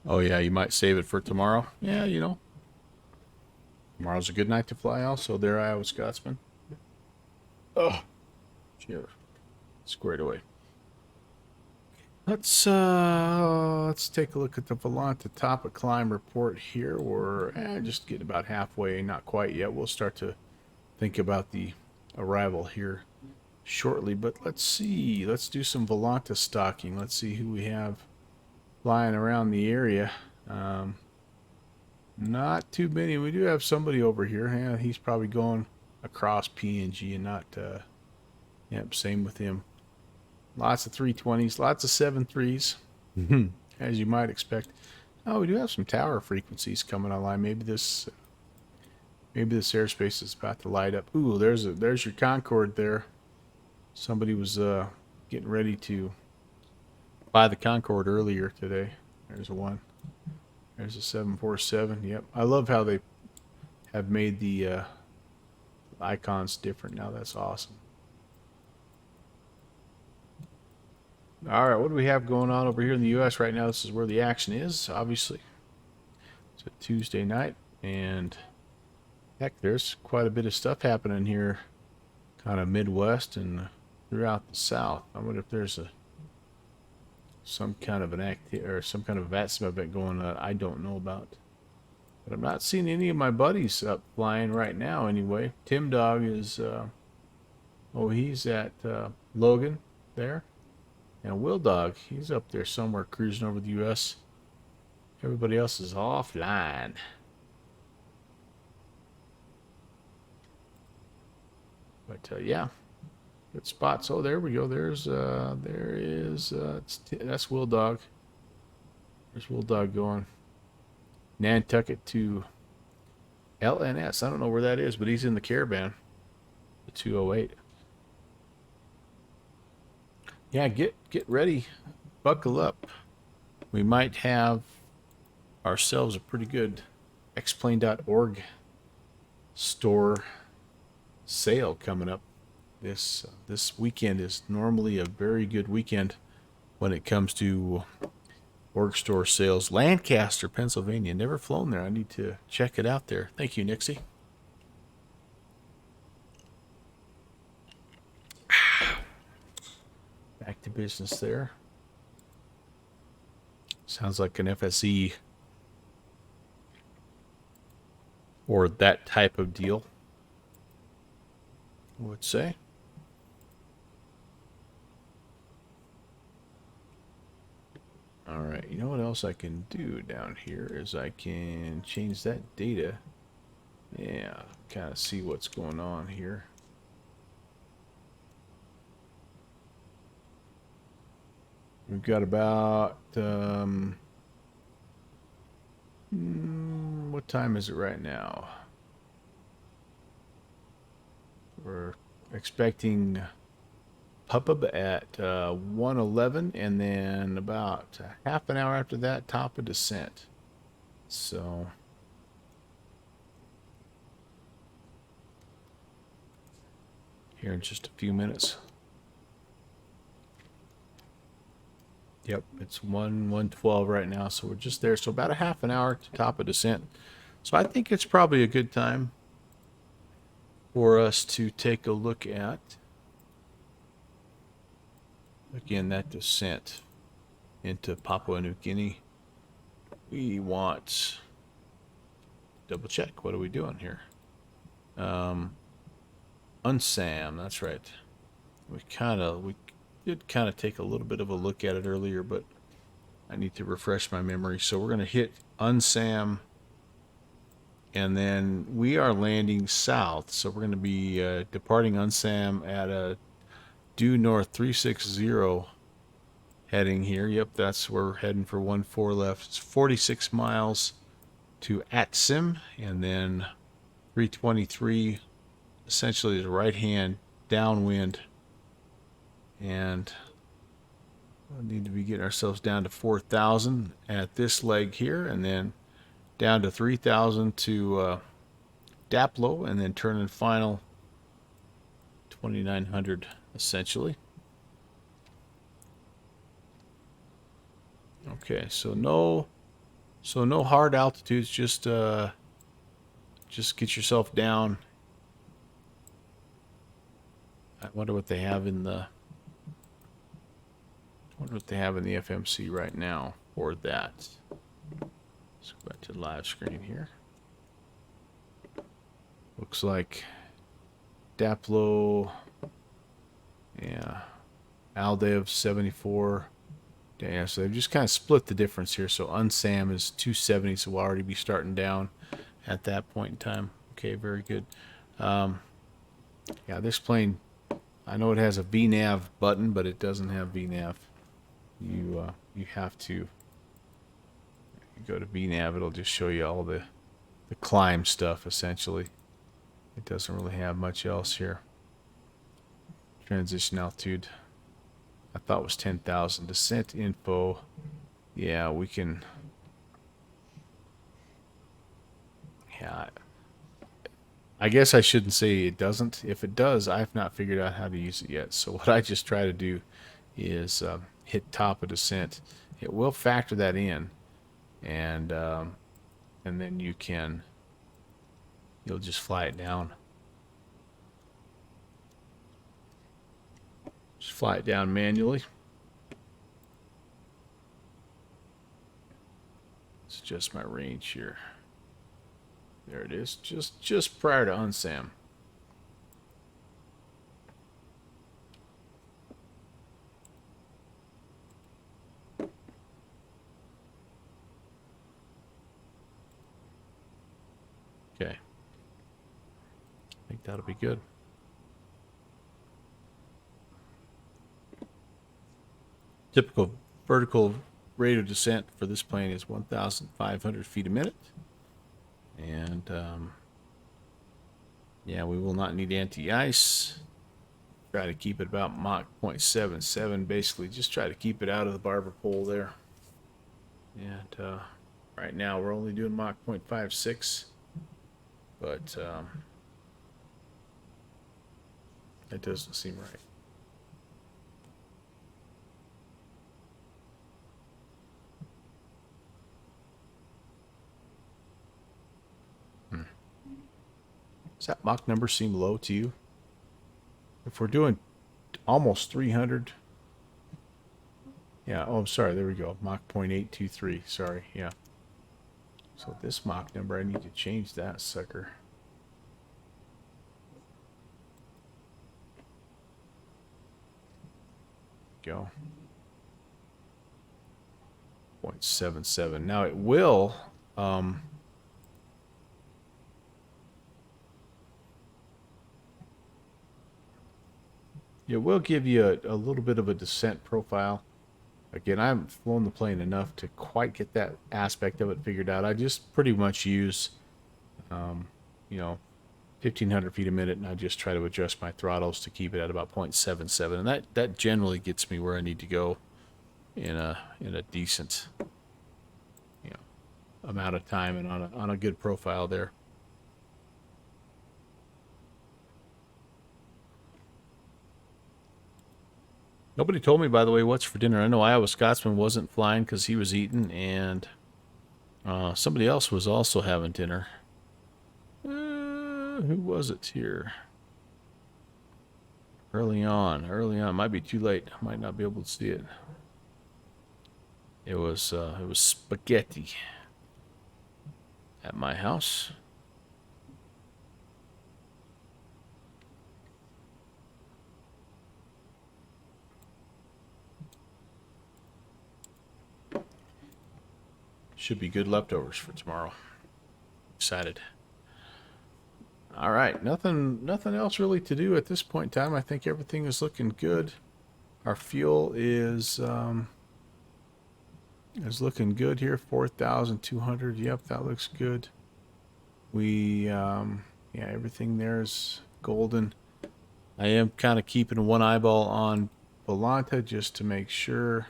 Speaker 1: Oh yeah, you might save it for tomorrow. Yeah, you know. Tomorrow's a good night to fly also there, Iowa Scotsman. Oh, here. Squared away. Let's take a look at the Volanta Topic Climb report here. We're just getting about halfway, not quite yet. We'll start to think about the arrival here shortly, but let's see. Let's do some Volanta stalking. Let's see who we have flying around the area. Not too many. We do have somebody over here. Yeah, he's probably going across PNG and not. Yep, same with him. Lots of 320s, lots of 7.3s, as you might expect. Oh, we do have some tower frequencies coming online. Maybe this airspace is about to light up. Ooh, there's your Concorde there. Somebody was getting ready to buy the Concorde earlier today. There's a one. There's a 747. Yep, I love how they have made the icons different now. That's awesome. All right, what do we have going on over here in the U.S. right now? This is where the action is, obviously. It's a Tuesday night, and heck, there's quite a bit of stuff happening here, kind of Midwest and throughout the South. I wonder if there's some kind of an some kind of event going on I don't know about. But I'm not seeing any of my buddies up flying right now anyway. Tim Dog is, he's at Logan there. And Will Dog, he's up there somewhere cruising over the U.S. Everybody else is offline. But yeah, good spots. Oh, there we go. That's Will Dog. There's Will Dog going Nantucket to LNS. I don't know where that is, but he's in the Caravan, the 208. Yeah, get ready. Buckle up. We might have ourselves a pretty good xplane.org store sale coming up. This weekend is normally a very good weekend when it comes to org store sales. Lancaster, Pennsylvania. Never flown there. I need to check it out there. Thank you, Nixie. Back to business there. Sounds like an FSE or that type of deal, I would say. All right, you know what else I can do down here is I can change that data. Yeah, kind of see what's going on here. We've got about, what time is it right now? We're expecting Pub at 1:11, and then about half an hour after that, top of descent. So here in just a few minutes. Yep, it's 1:12 right now, so we're just there. So about a half an hour to top of descent. So I think it's probably a good time for us to take a look at, again, that descent into Papua New Guinea. We want, double check, what are we doing here? Unsam, that's right. We did kind of take a little bit of a look at it earlier, but I need to refresh my memory. So we're going to hit Unsam, and then we are landing south. So we're going to be departing Unsam at a due north 360 heading here. Yep, that's where we're heading for 14 left. It's 46 miles to Atsim, and then 323 essentially the right hand downwind. And we need to be getting ourselves down to 4,000 at this leg here, and then down to 3,000 to Daplo, and then turning final 2,900 essentially. Okay, so no So no hard altitudes, just get yourself down. I wonder what they have in the FMC right now for that. Let's go back to the live screen here. Looks like Daplo, yeah, Aldev 74. Yeah, so they've just kind of split the difference here. So Unsam is 270, so we'll already be starting down at that point in time. Okay, very good. Yeah, this plane, I know it has a VNAV button, but it doesn't have VNAV. You have to go to VNAV. It'll just show you all the climb stuff essentially. It doesn't really have much else here. Transition altitude, I thought was 10,000. Descent info, yeah, we can. Yeah, I guess I shouldn't say it doesn't. If it does, I've not figured out how to use it yet. So what I just try to do is hit top of descent. It will factor that in, and then you'll just fly it down. Just fly it down manually. Let's adjust my range here. There it is, just prior to Unsam. Okay. I think that'll be good. Typical vertical rate of descent for this plane is 1,500 feet a minute. And yeah, we will not need anti-ice. Try to keep it about Mach 0.77. Basically, just try to keep it out of the barber pole there. And right now we're only doing Mach 0.56. But that doesn't seem right. Does that Mach number seem low to you? If we're doing almost 300. Yeah, oh, I'm sorry. There we go. Mach 0.823. Sorry. Yeah. So this Mach number, I need to change that sucker. Go. 0.77. Now it will give you a little bit of a descent profile. Again, I haven't flown the plane enough to quite get that aspect of it figured out. I just pretty much use, 1,500 feet a minute, and I just try to adjust my throttles to keep it at about 0.77, and that generally gets me where I need to go in a decent, amount of time and on a good profile there. Nobody told me, by the way, what's for dinner. I know Iowa Scotsman wasn't flying because he was eating, and somebody else was also having dinner. Who was it here? Early on. Might be too late. I might not be able to see it. It was spaghetti at my house. Should be good leftovers for tomorrow. Excited. All right, nothing else really to do at this point in time. I think everything is looking good. Our fuel is looking good here. 4,200. Yep, that looks good. We everything there is golden. I am kind of keeping one eyeball on Volanta just to make sure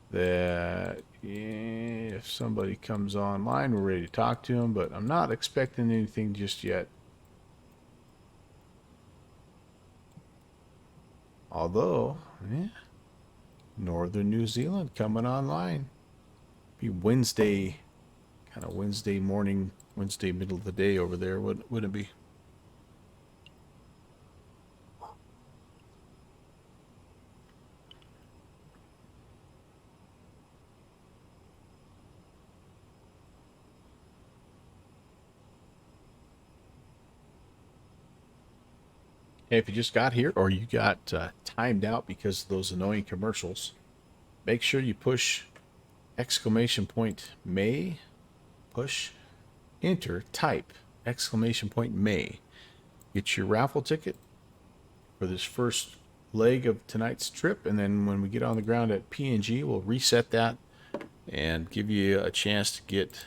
Speaker 1: that if somebody comes online, we're ready to talk to them, but I'm not expecting anything just yet. Although, Northern New Zealand coming online. Be Wednesday Kind of Wednesday morning, Wednesday middle of the day over there, wouldn't it be? Hey, if you just got here or you got timed out because of those annoying commercials, make sure you push exclamation point May, push, enter, type, exclamation point May. Get your raffle ticket for this first leg of tonight's trip, and then when we get on the ground at PNG, we'll reset that and give you a chance to get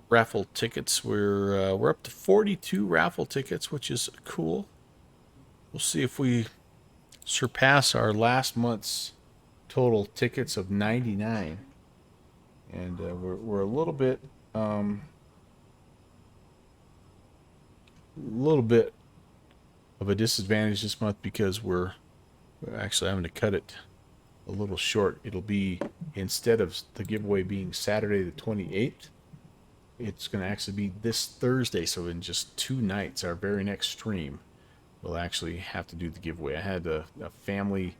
Speaker 1: raffle tickets. We're up to 42 raffle tickets, which is cool. We'll see if we surpass our last month's total tickets of 99, and we're a little bit of a disadvantage this month because we're actually having to cut it a little short. It'll be, instead of the giveaway being Saturday the 28th, it's going to actually be this Thursday. So in just 2 nights, our very next stream, we'll actually have to do the giveaway. I had a little family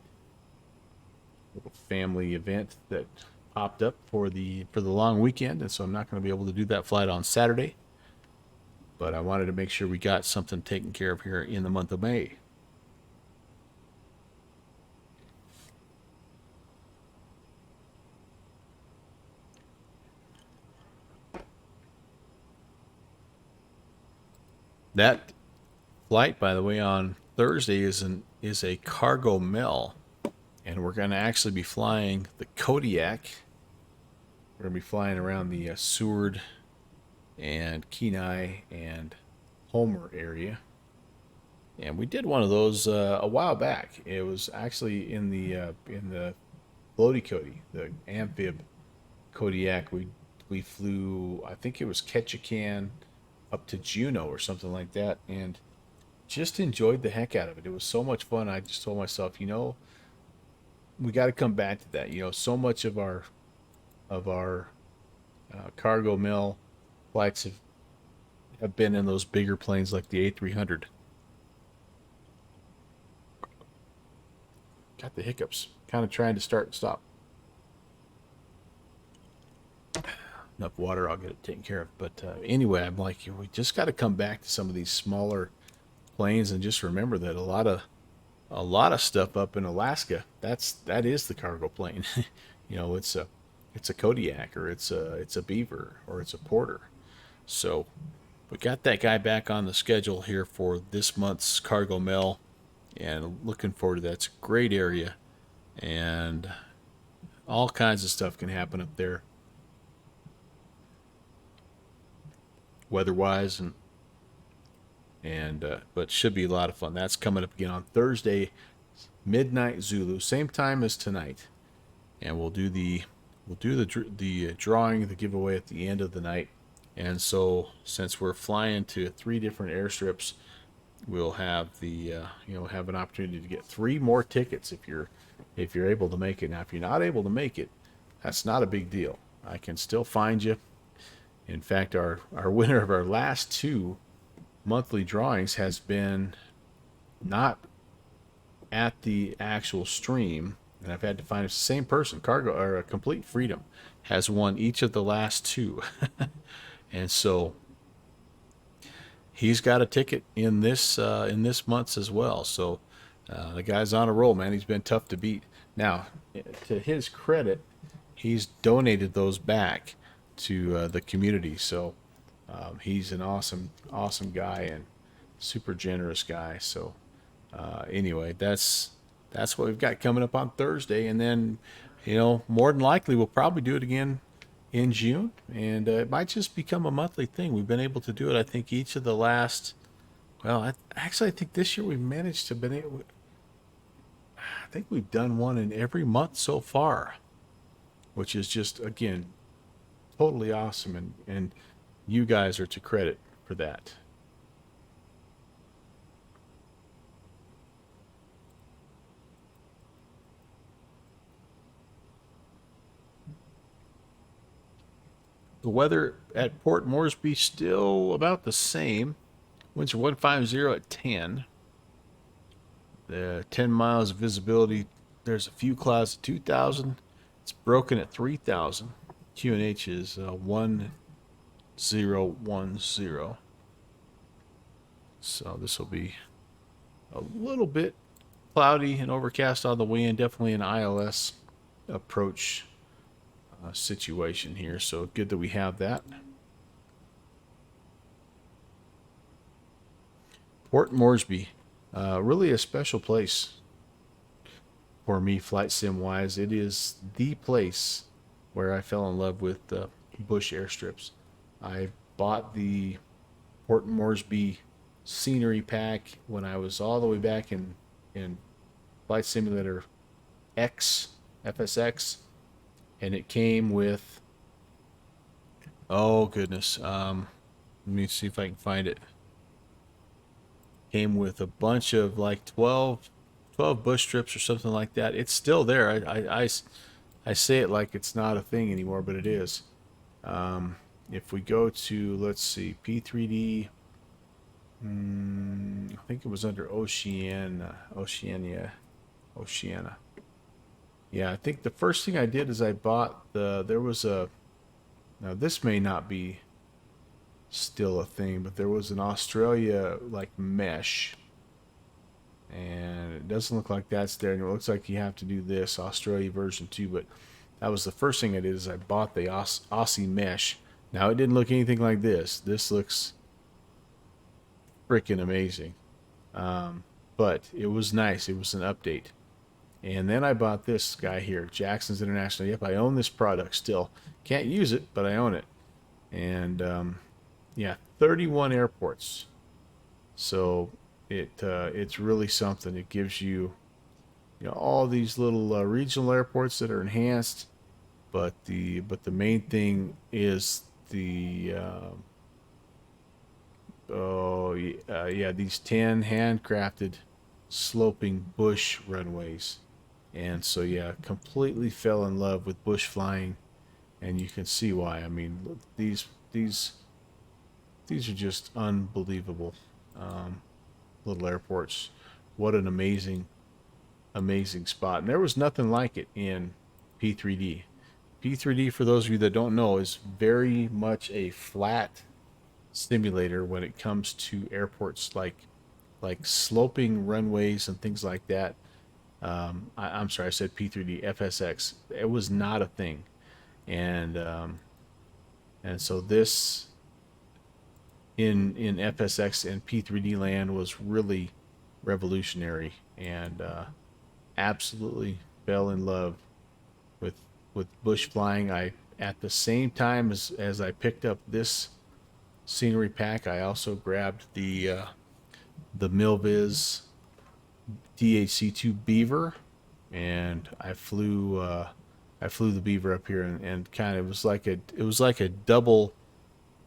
Speaker 1: event that popped up for the long weekend, and so I'm not going to be able to do that flight on Saturday. But I wanted to make sure we got something taken care of here in the month of May. That flight, by the way, on Thursday is a cargo mel, and we're going to actually be flying the Kodiak. We're going to be flying around the Seward and Kenai and Homer area, and we did one of those a while back. It was actually in the floaty Cody, the amphib Kodiak. We flew, I think it was Ketchikan up to Juneau or something like that, and just enjoyed the heck out of it. It was so much fun. I just told myself, we got to come back to that. So much of our cargo mill flights have been in those bigger planes like the A300. Got the hiccups. Kind of trying to start and stop. Enough water, I'll get it taken care of. But anyway, I'm like, we just got to come back to some of these smaller planes and just remember that a lot of stuff up in Alaska, that is the cargo plane. It's a Kodiak, or it's a Beaver, or it's a Porter. So we got that guy back on the schedule here for this month's cargo mel, and looking forward to that. It's a great area, and all kinds of stuff can happen up there, weather-wise, and but should be a lot of fun. That's coming up again on Thursday, midnight Zulu, same time as tonight, and we'll do the drawing, the giveaway at the end of the night. And so, since we're flying to 3 different airstrips, we'll have have an opportunity to get 3 more tickets if you're able to make it. Now, if you're not able to make it, that's not a big deal. I can still find you. In fact, our winner of our last 2 monthly drawings has been not at the actual stream, and I've had to find the same person. Cargo, or Complete Freedom, has won each of the last 2. And so he's got a ticket in this month's as well. So the guy's on a roll, man. He's been tough to beat. Now, to his credit, he's donated those back to the community. So he's an awesome guy and super generous guy. So anyway, that's what we've got coming up on Thursday, and then more than likely we'll probably do it again in June, and it might just become a monthly thing. We've been able to do it, I think, each of the last. Well, I think this year we've managed to I think we've done one in every month so far, which is just, again, totally awesome, and you guys are to credit for that. The weather at Port Moresby still about the same. Winds are 150 at 10. The 10 miles of visibility. There's a few clouds at 2,000. It's broken at 3,000. QNH is 1010. So this will be a little bit cloudy and overcast on the wind. Definitely an ILS approach situation here. So good that we have that. Port Moresby, really a special place for me, flight sim wise. It is the place where I fell in love with bush airstrips. I bought the Port Moresby scenery pack when I was all the way back in Flight Simulator X, FSX, and it came with, oh goodness, let me see if I can find it. Came with a bunch of like 12 bush strips or something like that. It's still there. I say it like it's not a thing anymore, but it is. If we go to, let's see, P3D, I think it was under Oceania. Yeah, I think the first thing I did is I bought there was a, now this may not be still a thing, but there was an Australia like mesh, and it doesn't look like that's there, and it looks like you have to do this Australia version 2, but that was the first thing I did is I bought the Aussie mesh. Now it didn't look anything like this. This looks freaking amazing, but it was nice. It was an update. And then I bought this guy here, Jackson's International. Yep, I own this product still. Can't use it, but I own it. And yeah, 31 airports. So it's really something. It gives you, all these little regional airports that are enhanced, but the main thing is the these 10 handcrafted sloping bush runways. And so yeah, completely fell in love with bush flying, and you can see why. I mean, look, these are just unbelievable little airports. What an amazing spot. And there was nothing like it in P3D. P3D, for those of you that don't know, is very much a flat simulator when it comes to airports, like sloping runways and things like that. I'm sorry, I said P3D, FSX. It was not a thing. And so this in FSX and P3D land was really revolutionary, and absolutely fell in love with bush flying. I, at the same time as I picked up this scenery pack, I also grabbed the Milviz DHC2 Beaver, and I flew the Beaver up here, and kind of, it was like a double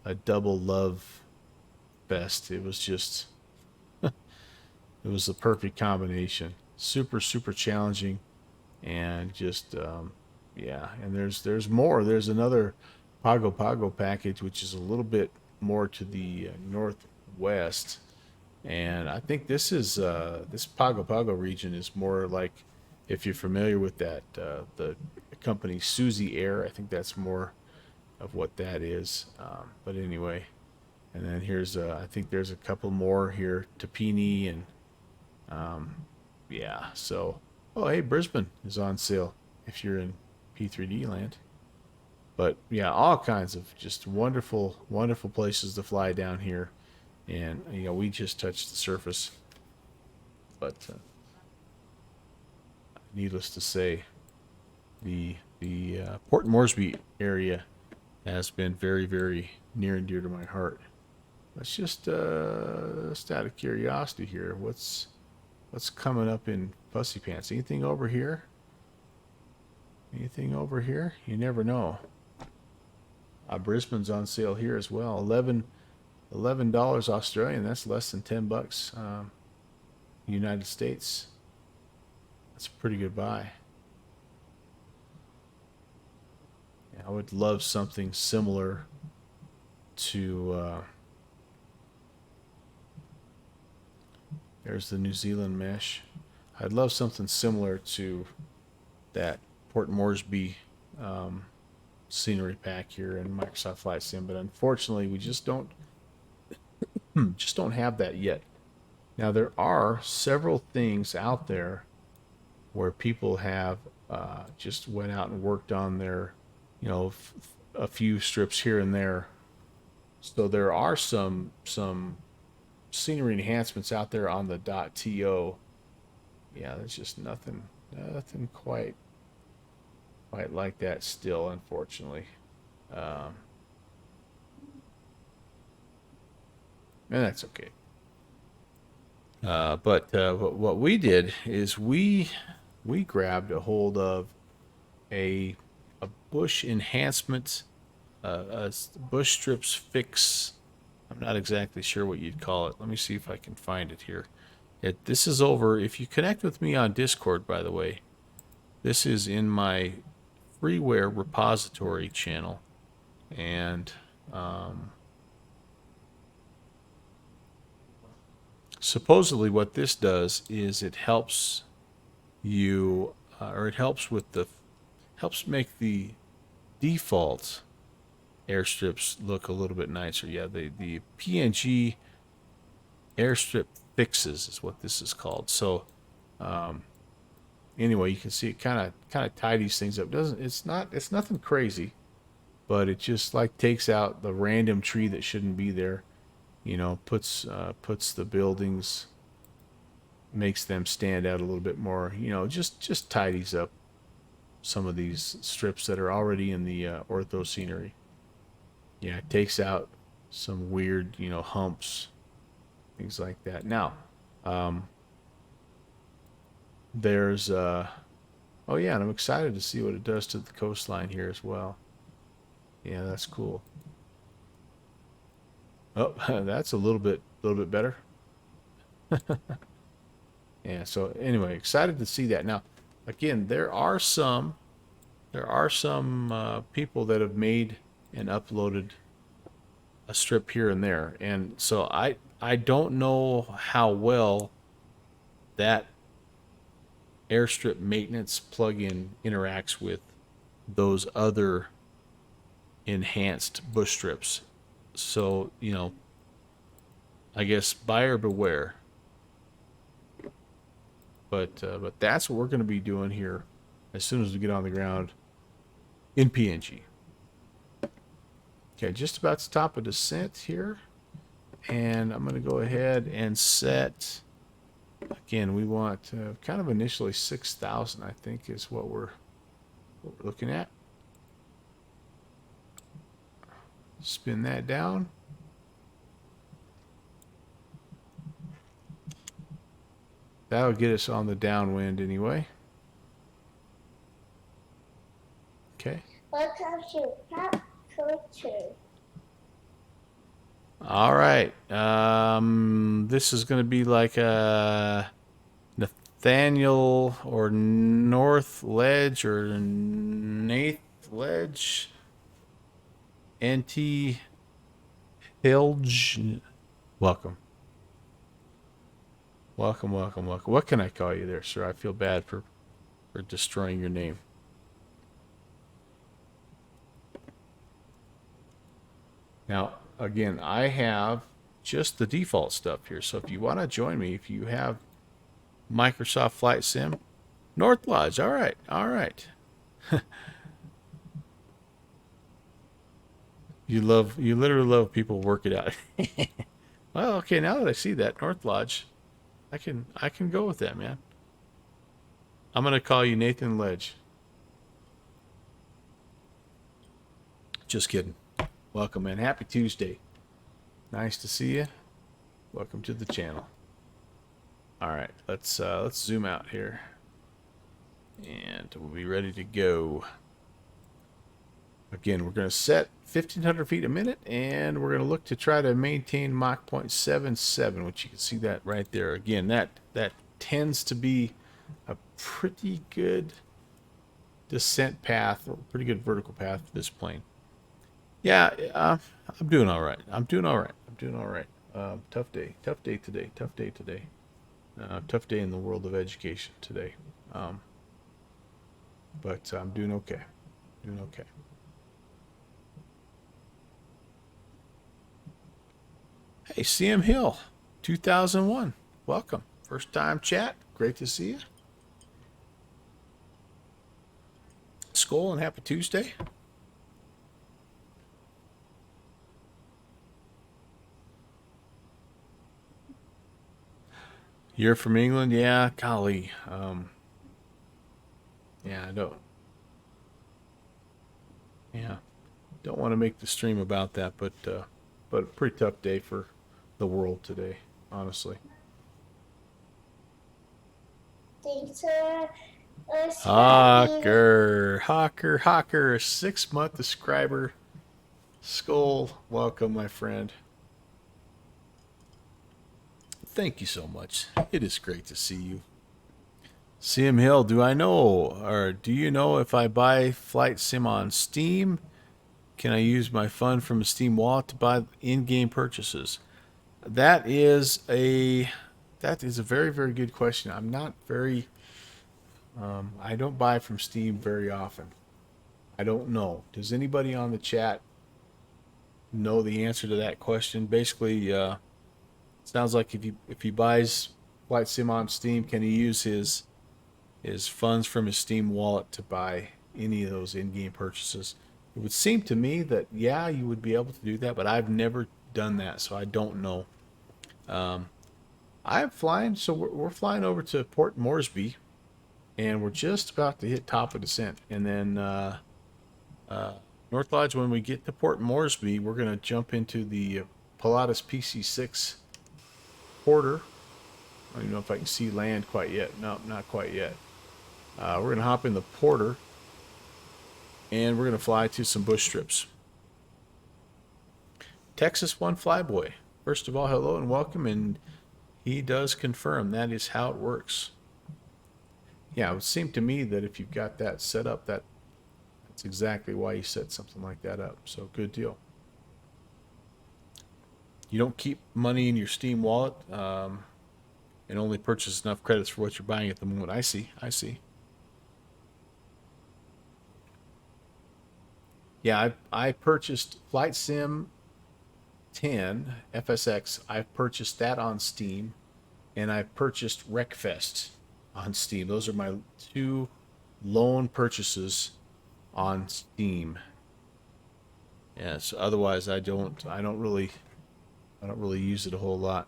Speaker 1: love fest. It was just it was the perfect combination. Super challenging, and just yeah. And there's more. There's another Pago Pago package, which is a little bit more to the northwest. And I think this is this Pago Pago region is more like, if you're familiar with that, the company Suzy Air. I think that's more of what that is. But anyway, and then here's I think there's a couple more here, Tapini, and yeah. So, oh hey, Brisbane is on sale if you're in P3D land. But yeah, all kinds of just wonderful places to fly down here. And we just touched the surface, but needless to say, the Port Moresby area has been very near and dear to my heart. Let's just out of curiosity here, what's coming up in Pussy Pants? Anything over here? Anything over here? You never know. Brisbane's on sale here as well. $11 Australian. That's less than $10 United States. That's a pretty good buy. Yeah, I would love something similar to there's the New Zealand mesh. I'd love something similar to that Port Moresby scenery pack here in Microsoft Flight Sim, but unfortunately we just don't have that yet. Now there are several things out there where people have just went out and worked on their, a few strips here and there. So there are some scenery enhancements out there on the .to. Yeah, there's just nothing quite like that still, unfortunately. And that's okay. But what we did is we grabbed a hold of a bush enhancement, a bush strips fix. I'm not exactly sure what you'd call it. Let me see if I can find it here. This is over. If you connect with me on Discord, by the way, this is in my freeware repository channel, and supposedly what this does is it helps you, or it helps with helps make the default airstrips look a little bit nicer. Yeah, the PNG airstrip fixes is what this is called. So anyway, you can see it kind of tidies things up. It's nothing crazy, but it just like takes out the random tree that shouldn't be there. Puts the buildings, makes them stand out a little bit more. Just tidies up some of these strips that are already in the ortho scenery. Yeah, it takes out some weird, humps, things like that. Now, there's oh yeah, and I'm excited to see what it does to the coastline here as well. Yeah, that's cool. Oh, that's a little bit better. Yeah, so anyway, excited to see that. Now, again, there are some people that have made and uploaded a strip here and there, and so I don't know how well that airstrip maintenance plugin interacts with those other enhanced bush strips. So, I guess buyer beware. But that's what we're going to be doing here as soon as we get on the ground in PNG. Okay, just about to stop a descent here. And I'm going to go ahead and set, again, we want kind of initially 6,000, I think, is what we're looking at. Spin that down. That'll get us on the downwind anyway. Okay.
Speaker 2: Welcome to Pop Culture.
Speaker 1: All right. This is going to be like a Nathaniel or North Ledge or Nath Ledge. NT Hilge. Welcome. Welcome. What can I call you there, sir? I feel bad for destroying your name. Now, again, I have just the default stuff here. So if you want to join me, if you have Microsoft Flight Sim, North Lodge. All right. You literally love people work it out. Well, okay, now that I see that, North Lodge, I can go with that, man. I'm gonna call you Nathan Ledge. Just kidding. Welcome, man. Happy Tuesday. Nice to see you. Welcome to the channel. All right, let's zoom out here, and we'll be ready to go. Again, we're going to set 1,500 feet a minute, and we're going to look to try to maintain Mach 0.77, which you can see that right there. Again, that tends to be a pretty good descent path, or pretty good vertical path for this plane. Yeah, I'm doing all right. I'm doing all right. I'm doing all right. Tough day. Tough day today. Tough day today. Tough day in the world of education today. But I'm doing okay. Doing okay. Hey, CM Hill, 2001. Welcome. First time chat. Great to see you. Skull and happy Tuesday. You're from England? Yeah, golly. Yeah, I don't. Yeah, don't want to make the stream about that, but a pretty tough day for the world today, honestly.
Speaker 2: Thanks for
Speaker 1: Hawker, 6-month subscriber. Skull, welcome, my friend. Thank you so much. It is great to see you. CM Hill, do you know if I buy Flight Sim on Steam, can I use my fund from a Steam wallet to buy in-game purchases? That is a very, very good question. I'm not very I don't buy from Steam very often. I don't know. Does anybody on the chat know the answer to that question? Basically, sounds like if he buys Flight Sim on Steam, can he use his funds from his Steam wallet to buy any of those in-game purchases? It would seem to me that yeah, you would be able to do that, but I've never done that, so I don't know. I'm flying, so we're flying over to Port Moresby, and we're just about to hit top of descent, and then North Lodge. When we get to Port Moresby, we're gonna jump into the Pilatus PC-6 Porter. I don't even know if I can see land quite yet. No, not quite yet. We're going to hop in the Porter, and we're going to fly to some bush strips. Texas One Flyboy. First of all, hello and welcome, and he does confirm that is how it works. Yeah, it would seem to me that if you've got that set up, that's exactly why you set something like that up. So good deal. You don't keep money in your Steam wallet and only purchase enough credits for what you're buying at the moment. I see. Yeah, I purchased Flight Sim 10 FSX. I purchased that on Steam, and I purchased Wreckfest on Steam. Those are my two lone purchases on Steam. Yes, otherwise I don't really use it a whole lot.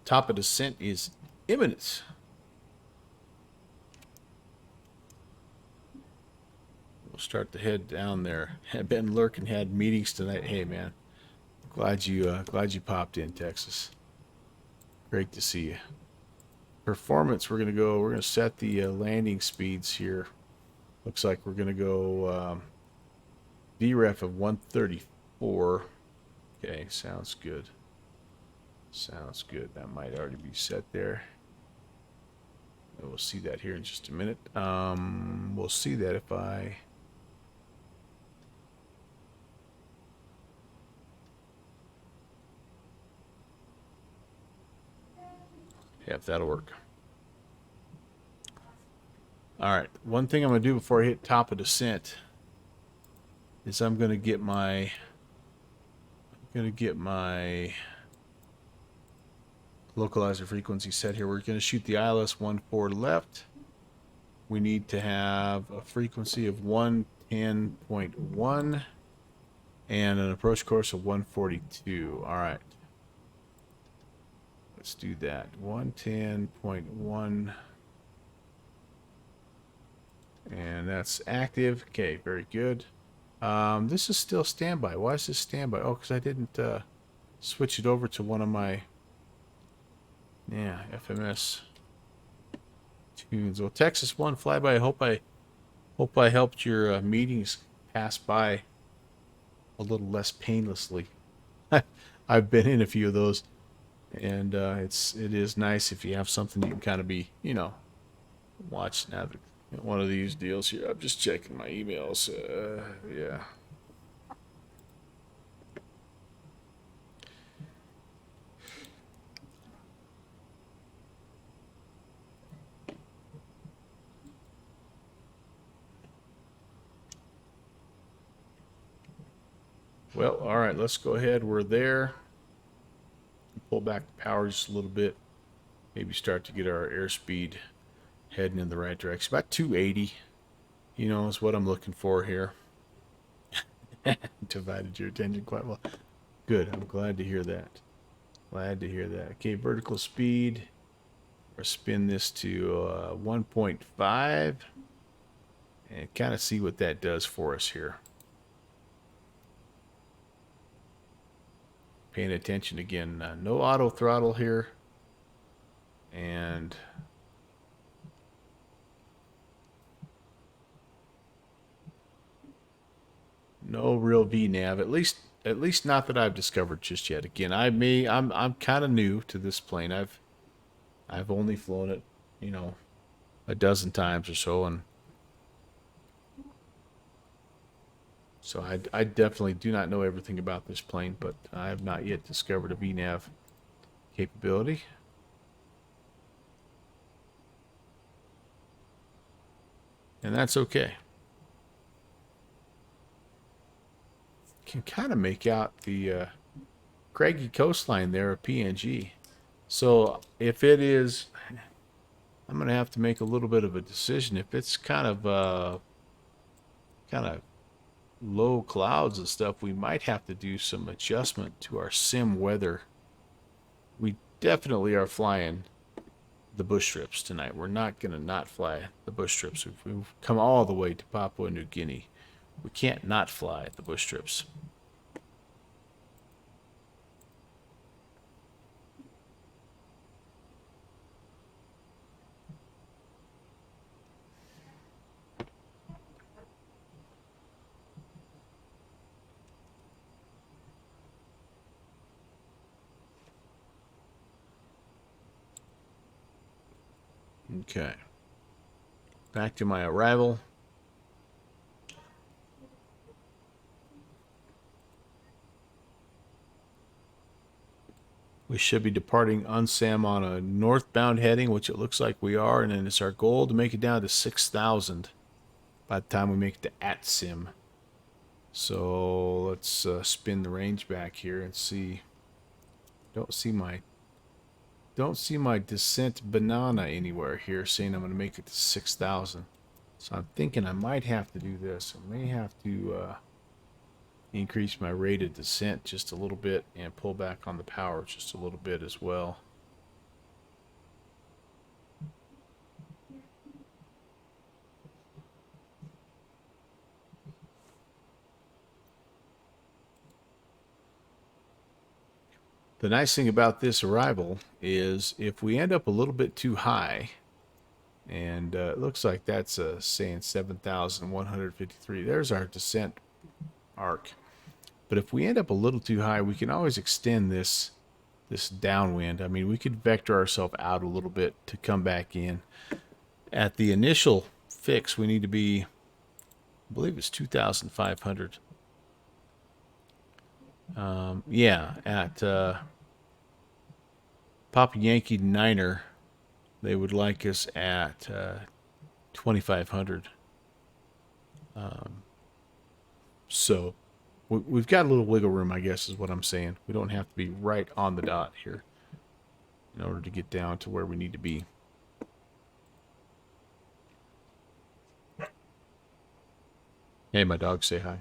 Speaker 1: Top of descent is imminent. We'll start to head down there. Ben Lurkin had meetings tonight. Hey man, glad you popped in, Texas. Great to see you. Performance, we're gonna set the landing speeds here. Looks like we're gonna go VREF of 134. Okay, sounds good. Sounds good. That might already be set there. We'll see that here in just a minute. We'll see that if I... Yeah, if that'll work. Alright, one thing I'm going to do before I hit top of descent is I'm going to get my... localizer frequency set here. We're going to shoot the ILS 14 left. We need to have a frequency of 110.1 and an approach course of 142. All right. Let's do that. 110.1. And that's active. Okay, very good. This is still standby. Why is this standby? Oh, because I didn't switch it over to one of my... Yeah, FMS tunes. Well, Texas One Flyby, I hope I helped your meetings pass by a little less painlessly. I've been in a few of those, and it is nice if you have something you can kind of be, you know, Watch now. One of these deals here. I'm just checking my emails. Yeah. Well, all right, let's go ahead. We're there. Pull back the power just a little bit. Maybe start to get our airspeed heading in the right direction. About 280, you know, is what I'm looking for here. Divided your attention quite well. Good. I'm glad to hear that. Glad to hear that. Okay, vertical speed. Or spin this to 1.5 and kind of see what that does for us here. Paying attention again. No auto throttle here. And no real VNav, at least not that I've discovered just yet. Again, I'm kind of new to this plane. I've only flown it, you know, a dozen times or so, and so I definitely do not know everything about this plane, but I have not yet discovered a VNav capability. And that's okay. Can kind of make out the craggy coastline there of PNG. So if it is, I'm going to have to make a little bit of a decision. If it's kind of low clouds and stuff, we might have to do some adjustment to our sim weather. We definitely are flying the bush trips tonight. We're not going to not fly the bush trips. We've come all the way to Papua New Guinea. We can't not fly the bush trips. Okay. Back to my arrival. We should be departing UNSAM on a northbound heading, which it looks like we are, and then it's our goal to make it down to 6,000 by the time we make it to ATSIM. So let's spin the range back here and see. Don't see my descent banana anywhere here saying I'm going to make it to 6,000. So I'm thinking I might have to do this. I may have to increase my rate of descent just a little bit and pull back on the power just a little bit as well. The nice thing about this arrival is if we end up a little bit too high, and it looks like that's saying 7,153. There's our descent arc. But if we end up a little too high, we can always extend this downwind. I mean, we could vector ourselves out a little bit to come back in. At the initial fix, we need to be, I believe it's 2,500. Yeah, at Papa Yankee Niner, they would like us at 2,500. So we've got a little wiggle room, I guess, is what I'm saying. We don't have to be right on the dot here in order to get down to where we need to be. Hey, my dog, say hi.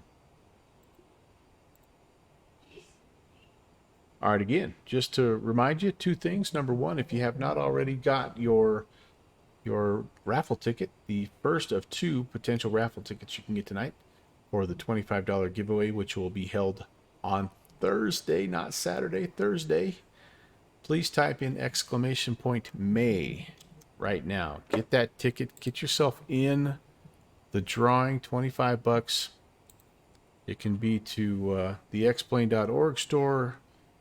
Speaker 1: All right, again, just to remind you, two things. Number one, if you have not already got your raffle ticket, the first of two potential raffle tickets you can get tonight for the $25 giveaway, which will be held on Thursday, not Saturday, Thursday. Please type in !May right now. Get that ticket. Get yourself in the drawing, $25. It can be to the xplane.org store.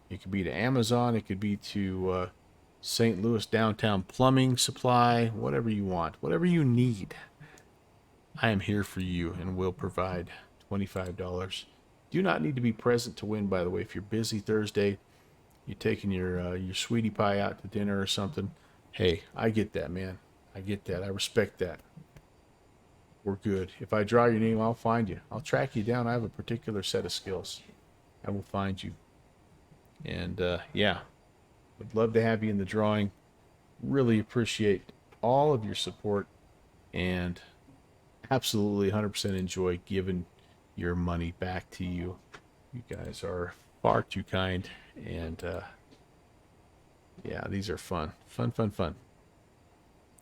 Speaker 1: It could be to Amazon. It could be to St. Louis downtown plumbing supply, whatever you want, whatever you need. I am here for you and will provide $25. Do not need to be present to win, by the way. If you're busy Thursday, you're taking your sweetie pie out to dinner or something. Hey, I get that, man. I get that. I respect that. We're good. If I draw your name, I'll find you. I'll track you down. I have a particular set of skills. I will find you. And yeah, would love to have you in the drawing. Really appreciate all of your support and absolutely 100% enjoy giving your money back to you. You guys are far too kind. And yeah, these are fun. Fun.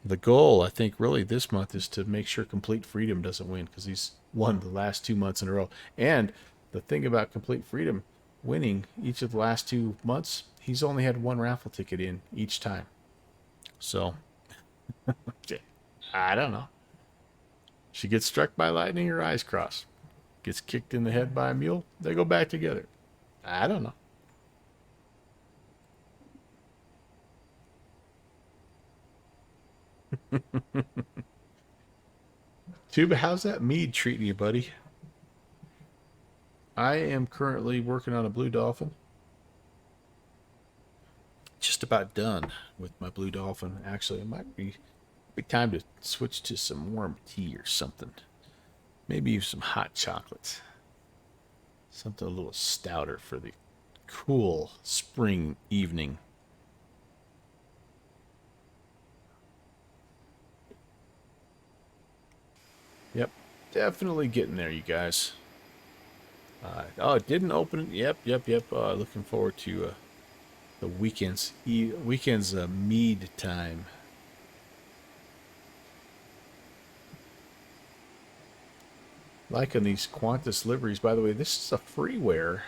Speaker 1: The goal, I think, really this month is to make sure Complete Freedom doesn't win, because he's won the last 2 months in a row. And the thing about Complete Freedom winning each of the last 2 months, he's only had one raffle ticket in each time. So, I don't know. She gets struck by lightning, her eyes cross. Gets kicked in the head by a mule, they go back together. I don't know. Tuba, how's that mead treating you, buddy? I am currently working on a blue dolphin. Just about done with my blue dolphin. Actually, it might be time to switch to some warm tea or something. Maybe some hot chocolate. Something a little stouter for the cool spring evening. Yep, definitely getting there, you guys. Oh, it didn't open. Yep. Looking forward to the weekends. Weekends mead time. Liking these Qantas liveries. By the way, this is a freeware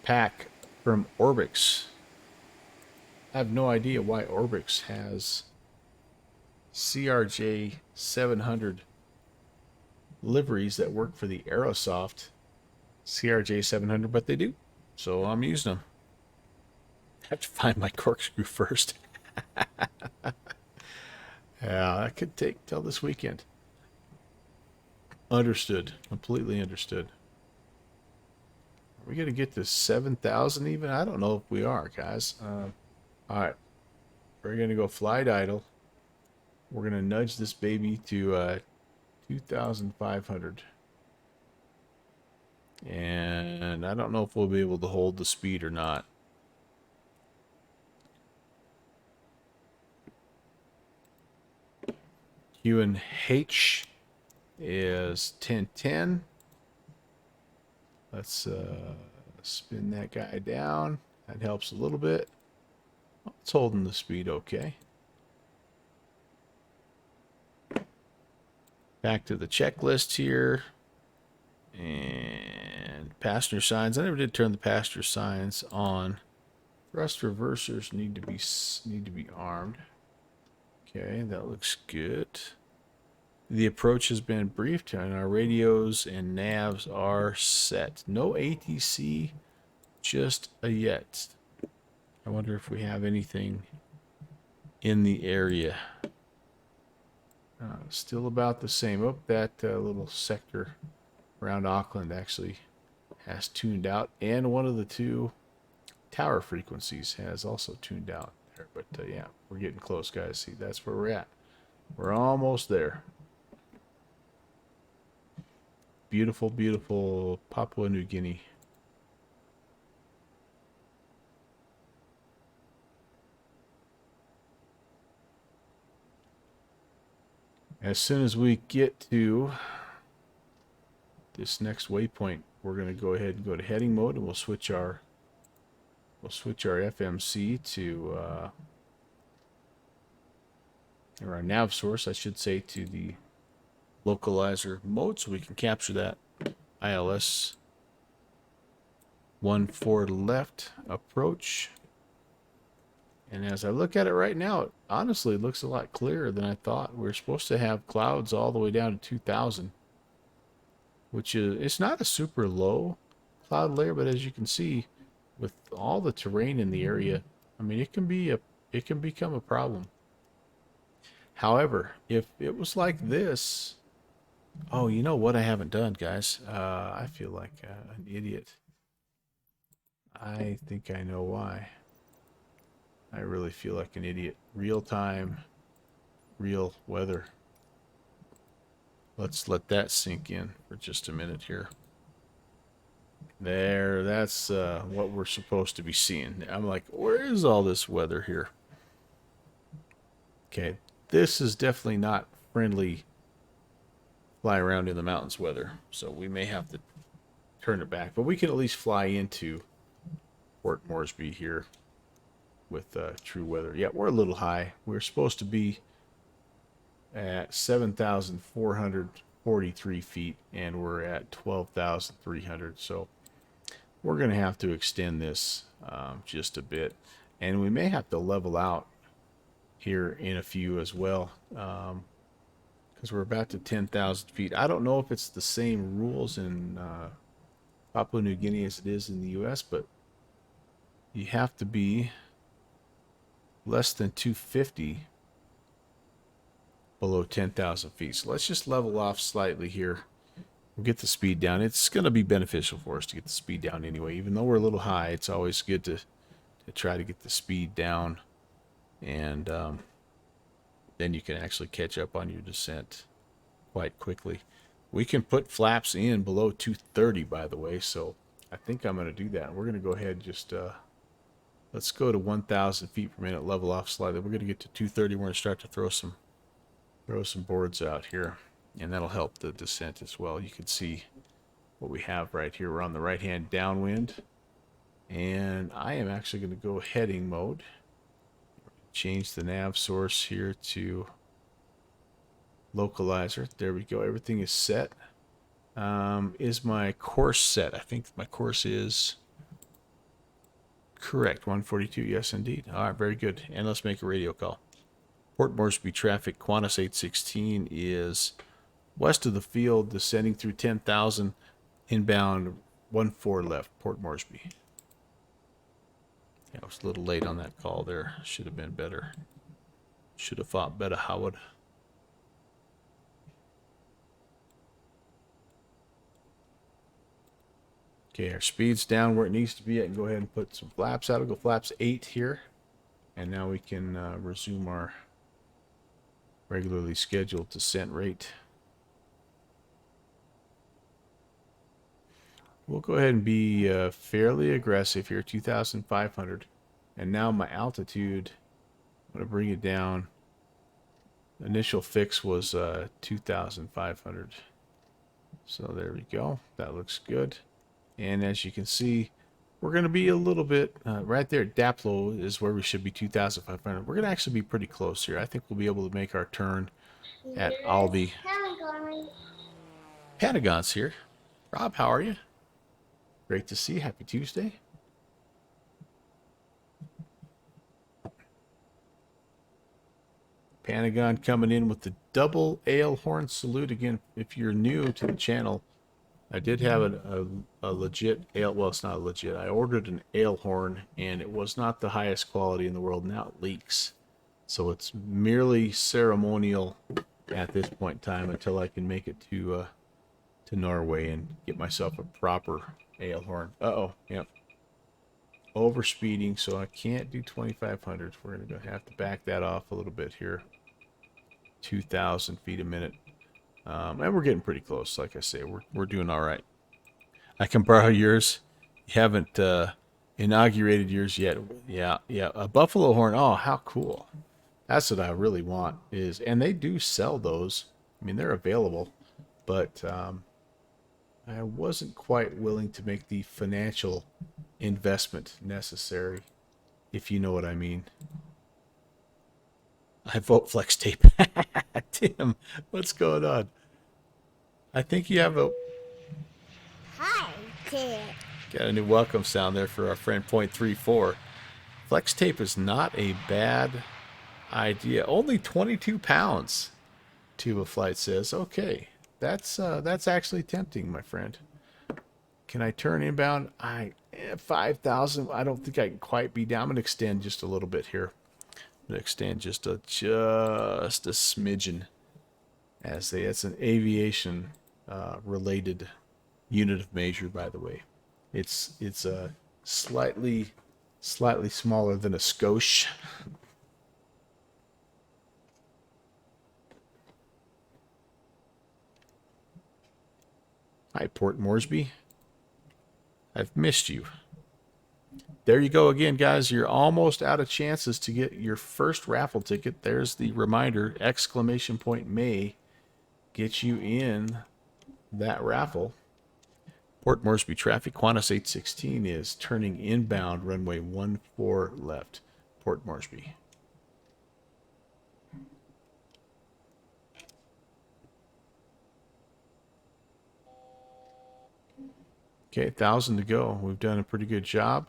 Speaker 1: pack from Orbix. I have no idea why Orbix has CRJ 700 liveries that work for the Aerosoft CRJ 700, but they do. So I'm using them. I have to find my corkscrew first. Yeah, that could take till this weekend. Understood. Completely understood. Are we going to get to 7,000 even? I don't know if we are, guys. All right. We're going to go flight idle. We're going to nudge this baby to 2,500. And I don't know if we'll be able to hold the speed or not. UNH is 1010. Let's spin that guy down. That helps a little bit. It's holding the speed okay. Back to the checklist here. And passenger signs. I never did turn the passenger signs on. Thrust reversers need to be armed. Okay, that looks good. The approach has been briefed and our radios and navs are set. No ATC just yet. I wonder if we have anything in the area. Still about the same. Oh, that little sector around Auckland actually has tuned out, and one of the two tower frequencies has also tuned out there. But yeah, we're getting close, guys. See, that's where we're at. We're almost there. Beautiful, beautiful Papua New Guinea. As soon as we get to this next waypoint, we're going to go ahead and go to heading mode, and we'll switch our FMC to or our nav source, I should say, to the localizer mode, so we can capture that ILS 14 left approach. And as I look at it right now, it honestly looks a lot clearer than I thought. We're supposed to have clouds all the way down to 2,000, which is, it's not a super low cloud layer, but as you can see, with all the terrain in the area, I mean, it can be a it can become a problem. However, if it was like this, oh, you know what I haven't done, guys? I feel like an idiot. I think I know why. I really feel like an idiot. Real time, real weather. Let's let that sink in for just a minute here. There, that's what we're supposed to be seeing. I'm like, where is all this weather here? Okay, this is definitely not friendly fly around in the mountains weather, so we may have to turn it back. But we can at least fly into Port Moresby here with true weather. Yeah, we're a little high. We're supposed to be at 7,443 feet, and we're at 12,300. So we're going to have to extend this just a bit, and we may have to level out here in a few as well, because we're about to 10,000 feet. I don't know if it's the same rules in Papua New Guinea as it is in the U.S., but you have to be less than 250 below 10,000 feet. So let's just level off slightly here. We'll get the speed down. It's going to be beneficial for us to get the speed down anyway. Even though we're a little high, it's always good to try to get the speed down. And then you can actually catch up on your descent quite quickly. We can put flaps in below 230, by the way. So I think I'm going to do that. We're going to go ahead and just... let's go to 1,000 feet per minute, level off slightly. We're going to get to 230. We're going to start to throw some boards out here, and that'll help the descent as well. You can see what we have right here. We're on the right-hand downwind, and I am actually going to go heading mode. Change the nav source here to localizer. There we go. Everything is set. Is my course set? I think my course is... correct, 142, yes indeed. All right, very good. And let's make a radio call. Port Moresby traffic, Qantas 816 is west of the field, descending through 10,000, inbound 14 left, Port Moresby. Yeah, I was a little late on that call there. Should have been better. Should have fought better, Howard. Okay, our speed's down where it needs to be. I can go ahead and put some flaps out. I'll go flaps 8 here. And now we can resume our regularly scheduled descent rate. We'll go ahead and be fairly aggressive here, 2,500. And now my altitude, I'm going to bring it down. The initial fix was 2,500. So there we go. That looks good. And as you can see, we're going to be a little bit right there. Daplo is where we should be, 2,500. We're going to actually be pretty close here. I think we'll be able to make our turn at Aldi. Pentagon's here. Rob, how are you? Great to see you. Happy Tuesday. Pentagon coming in with the double ale horn salute. Again, if you're new to the channel, I did have a legit ale. Well, it's not legit. I ordered an ale horn, and it was not the highest quality in the world. Now it leaks. So it's merely ceremonial at this point in time until I can make it to Norway and get myself a proper ale horn. Uh-oh. Yep. Overspeeding, so I can't do 2,500. We're going to have to back that off a little bit here. 2,000 feet a minute. And we're getting pretty close. Like I say, we're doing all right. I can borrow yours. You haven't inaugurated yours yet. Yeah. A buffalo horn. Oh, how cool. That's what I really want is, and they do sell those. I mean, they're available, but I wasn't quite willing to make the financial investment necessary, if you know what I mean. I vote flex tape. Tim, what's going on? I think you have a...
Speaker 2: Hi, kid.
Speaker 1: Got a new welcome sound there for our friend .34. Flex tape is not a bad idea. Only 22 pounds, Tuba Flight says. Okay, that's actually tempting, my friend. Can I turn inbound? 5,000. I don't think I can quite be down. I'm going to extend just a little bit here. But extend just a smidgen. It's an aviation related unit of measure, by the way. It's a slightly smaller than a skosh. Hi, Port Moresby. I've missed you. There you go again, guys. You're almost out of chances to get your first raffle ticket. There's the reminder, exclamation point may get you in that raffle. Port Moresby traffic, Qantas 816 is turning inbound runway 14 left. Port Moresby. Okay, 1,000 to go. We've done a pretty good job.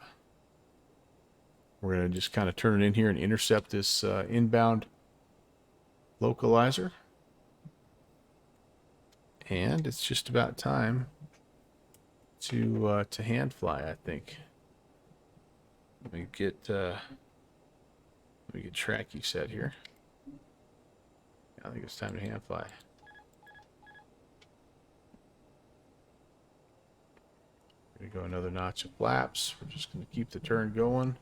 Speaker 1: We're going to just kind of turn it in here and intercept this inbound localizer. And it's just about time to hand fly, I think. Let me get tracky set here. I think it's time to hand fly. Gonna go another notch of flaps. We're just gonna keep the turn going.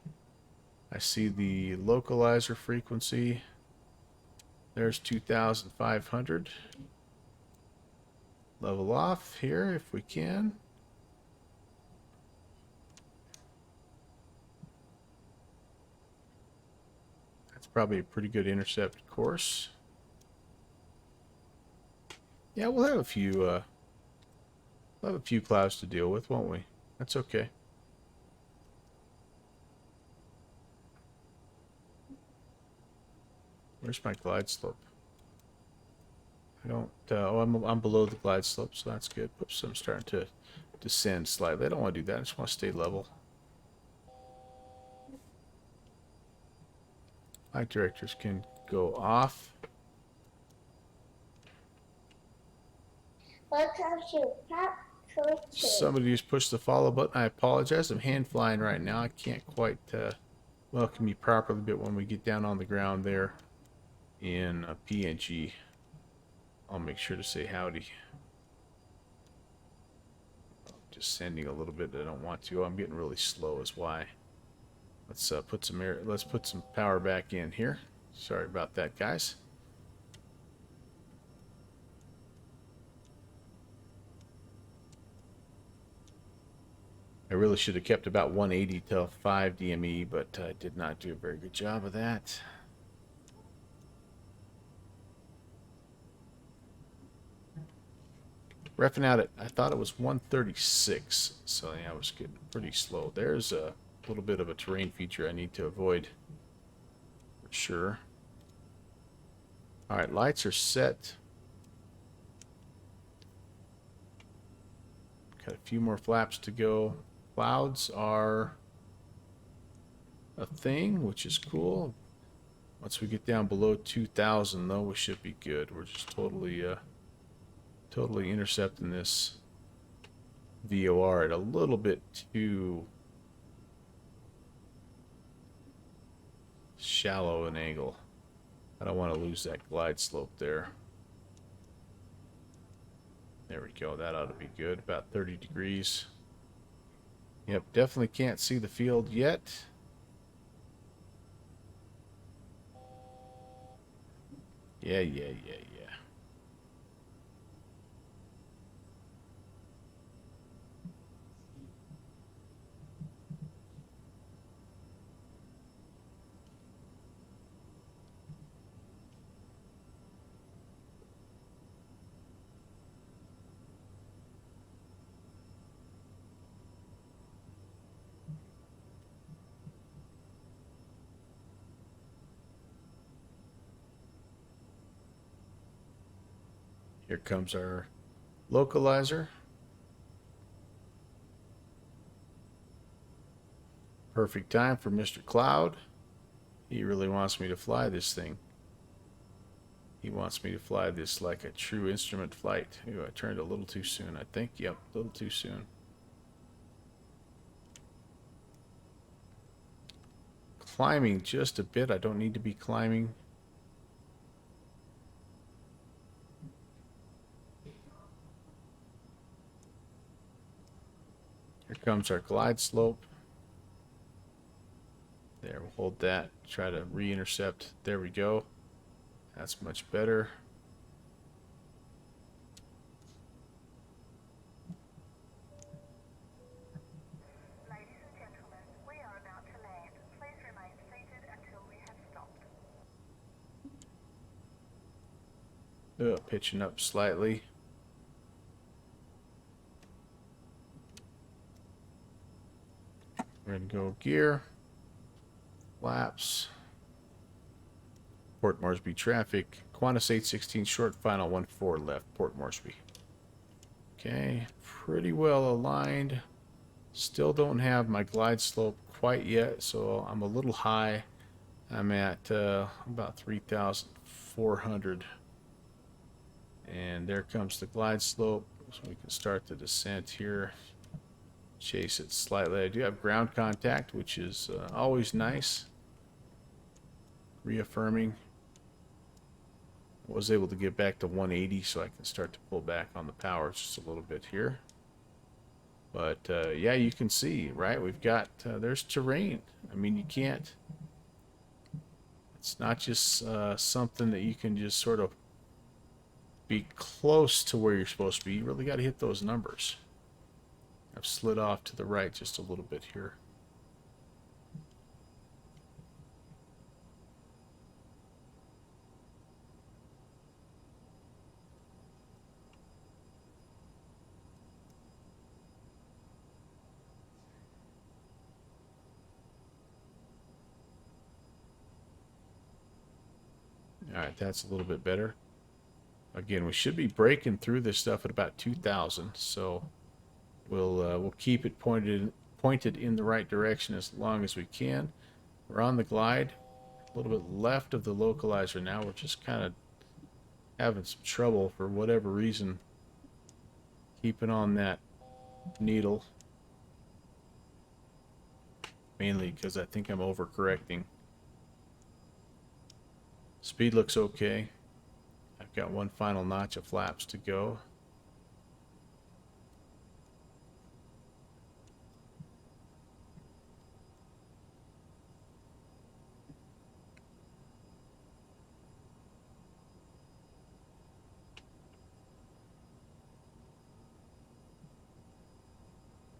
Speaker 1: I see the localizer frequency. There's 2,500. Level off here if we can. That's probably a pretty good intercept course. Yeah, we'll have a few clouds to deal with, won't we? That's okay. Where's my glide slope? I don't. Oh, I'm below the glide slope, so that's good. Oops, I'm starting to descend slightly. I don't want to do that. I just want to stay level. Flight directors can go off. Somebody just pushed the follow button. I apologize. I'm hand flying right now. I can't quite welcome you properly, but when we get down on the ground there in PNG, I'll make sure to say howdy. Just sending a little bit. I don't want to. Oh, I'm getting really slow is why. Let's put some air. Let's put some power back in here. Sorry about that, guys. I really should have kept about 180 till 5 DME, but I did not do a very good job of that. Reffing out at, I thought it was 136, so yeah, I was getting pretty slow. There's a little bit of a terrain feature I need to avoid for sure. All right, lights are set. Got a few more flaps to go. Clouds are a thing, which is cool. Once we get down below 2,000, though, we should be good. We're just totally intercepting this VOR at a little bit too shallow an angle. I don't want to lose that glide slope there. There we go. That ought to be good. About 30 degrees. Yep, definitely can't see the field yet. Yeah. Here comes our localizer. Perfect time for Mr. Cloud. He really wants me to fly this thing. He wants me to fly this like a true instrument flight. Ooh, I turned a little too soon, I think. Yep, a little too soon. climbing just a bit. I don't need to be climbing. Here comes our glide slope. There, we'll hold that. Try to re-intercept. There we go. That's much better.
Speaker 3: Ladies and gentlemen, we are about to land. Please remain seated until we have stopped.
Speaker 1: Pitching up slightly. We're going to go gear. Flaps. Port Moresby traffic. Qantas 816 short, final 14 left. Port Moresby. Okay, pretty well aligned. Still don't have my glide slope quite yet, so I'm a little high. I'm at about 3,400. And there comes the glide slope. So we can start the descent here. Chase it slightly. I do have ground contact, which is always nice. Reaffirming. I was able to get back to 180, so I can start to pull back on the power just a little bit here. But yeah, you can see, right? We've got, there's terrain. I mean, you can't, it's not just something that you can just sort of be close to where you're supposed to be. You really got to hit those numbers. I've slid off to the right just a little bit here. All right, that's a little bit better. Again, we should be breaking through this stuff at about 2,000, so we'll keep it pointed in the right direction as long as we can. We're on the glide, a little bit left of the localizer now. We're just kind of having some trouble for whatever reason keeping on that needle. Mainly because I think I'm overcorrecting. Speed looks okay. I've got one final notch of flaps to go.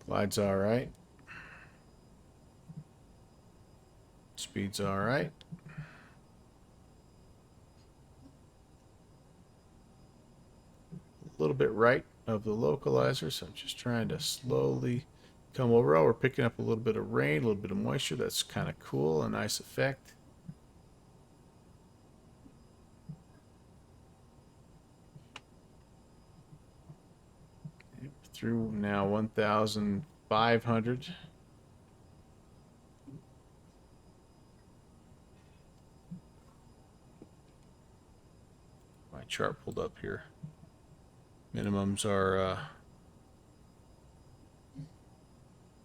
Speaker 1: Glide's all right. Speed's all right. A little bit right of the localizer, so I'm just trying to slowly come over. Oh, we're picking up a little bit of rain, a little bit of moisture. That's kind of cool, a nice effect. Through now 1,500. My chart pulled up here. Minimums are,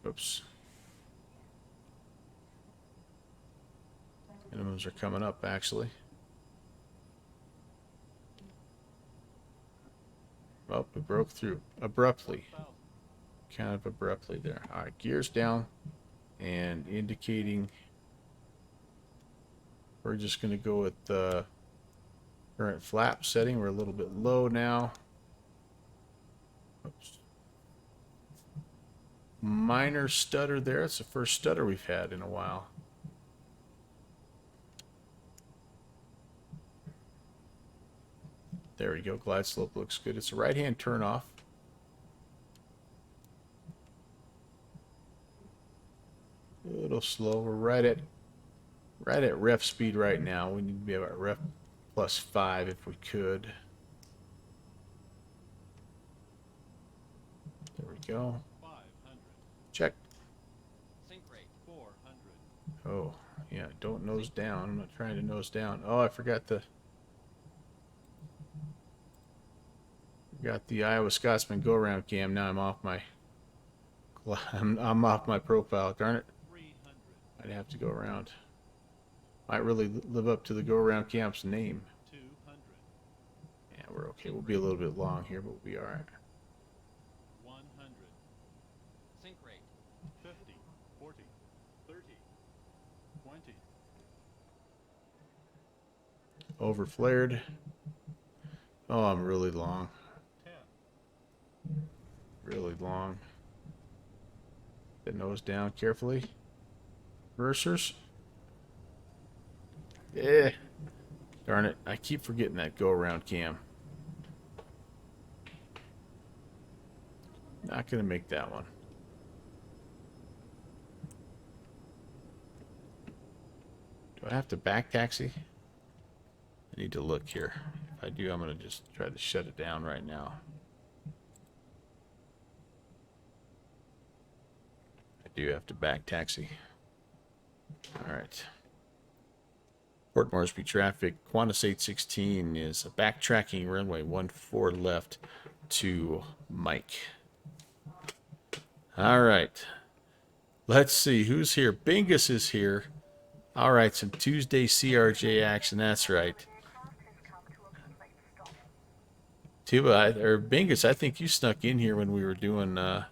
Speaker 1: oops. Minimums are coming up, actually. Oh, we broke through abruptly. Kind of abruptly there. All right, gears down and indicating we're just going to go with the current flap setting. We're a little bit low now. Oops. Minor stutter there. It's the first stutter we've had in a while. There we go. Glide slope looks good. It's a right-hand turn off. A little slow. We're right at ref speed right now. We need to be about ref +5 if we could. There we go.
Speaker 4: 500.
Speaker 1: Check.
Speaker 4: Sink rate 400.
Speaker 1: Oh, yeah. Don't nose down. I'm not trying to nose down. Oh, I forgot the Iowa Scotsman go around cam. Now I'm off my I'm off my profile. Darn it.
Speaker 4: 300.
Speaker 1: I'd have to go around. Might really live up to the go-around camp's name.
Speaker 4: 200.
Speaker 1: Yeah, we're okay. We'll be a little bit long here, but we'll be all right.
Speaker 4: 100. Sink rate. 50, 40, 30, 20.
Speaker 1: Over flared. Oh, I'm really long.
Speaker 4: 10.
Speaker 1: Really long. The nose down carefully. Reversers. Yeah. Darn it. I keep forgetting that go-around cam. Not going to make that one. Do I have to back taxi? I need to look here. If I do, I'm going to just try to shut it down right now. I do have to back taxi. All right. Port Moresby traffic. Qantas 816 is backtracking runway 14 left to Mike. All right. Let's see who's here. Bingus is here. All right, some Tuesday CRJ action. That's right.
Speaker 3: Aircraft has come to a complete stop.
Speaker 1: Tuba or Bingus, I think you snuck in here when we were doing some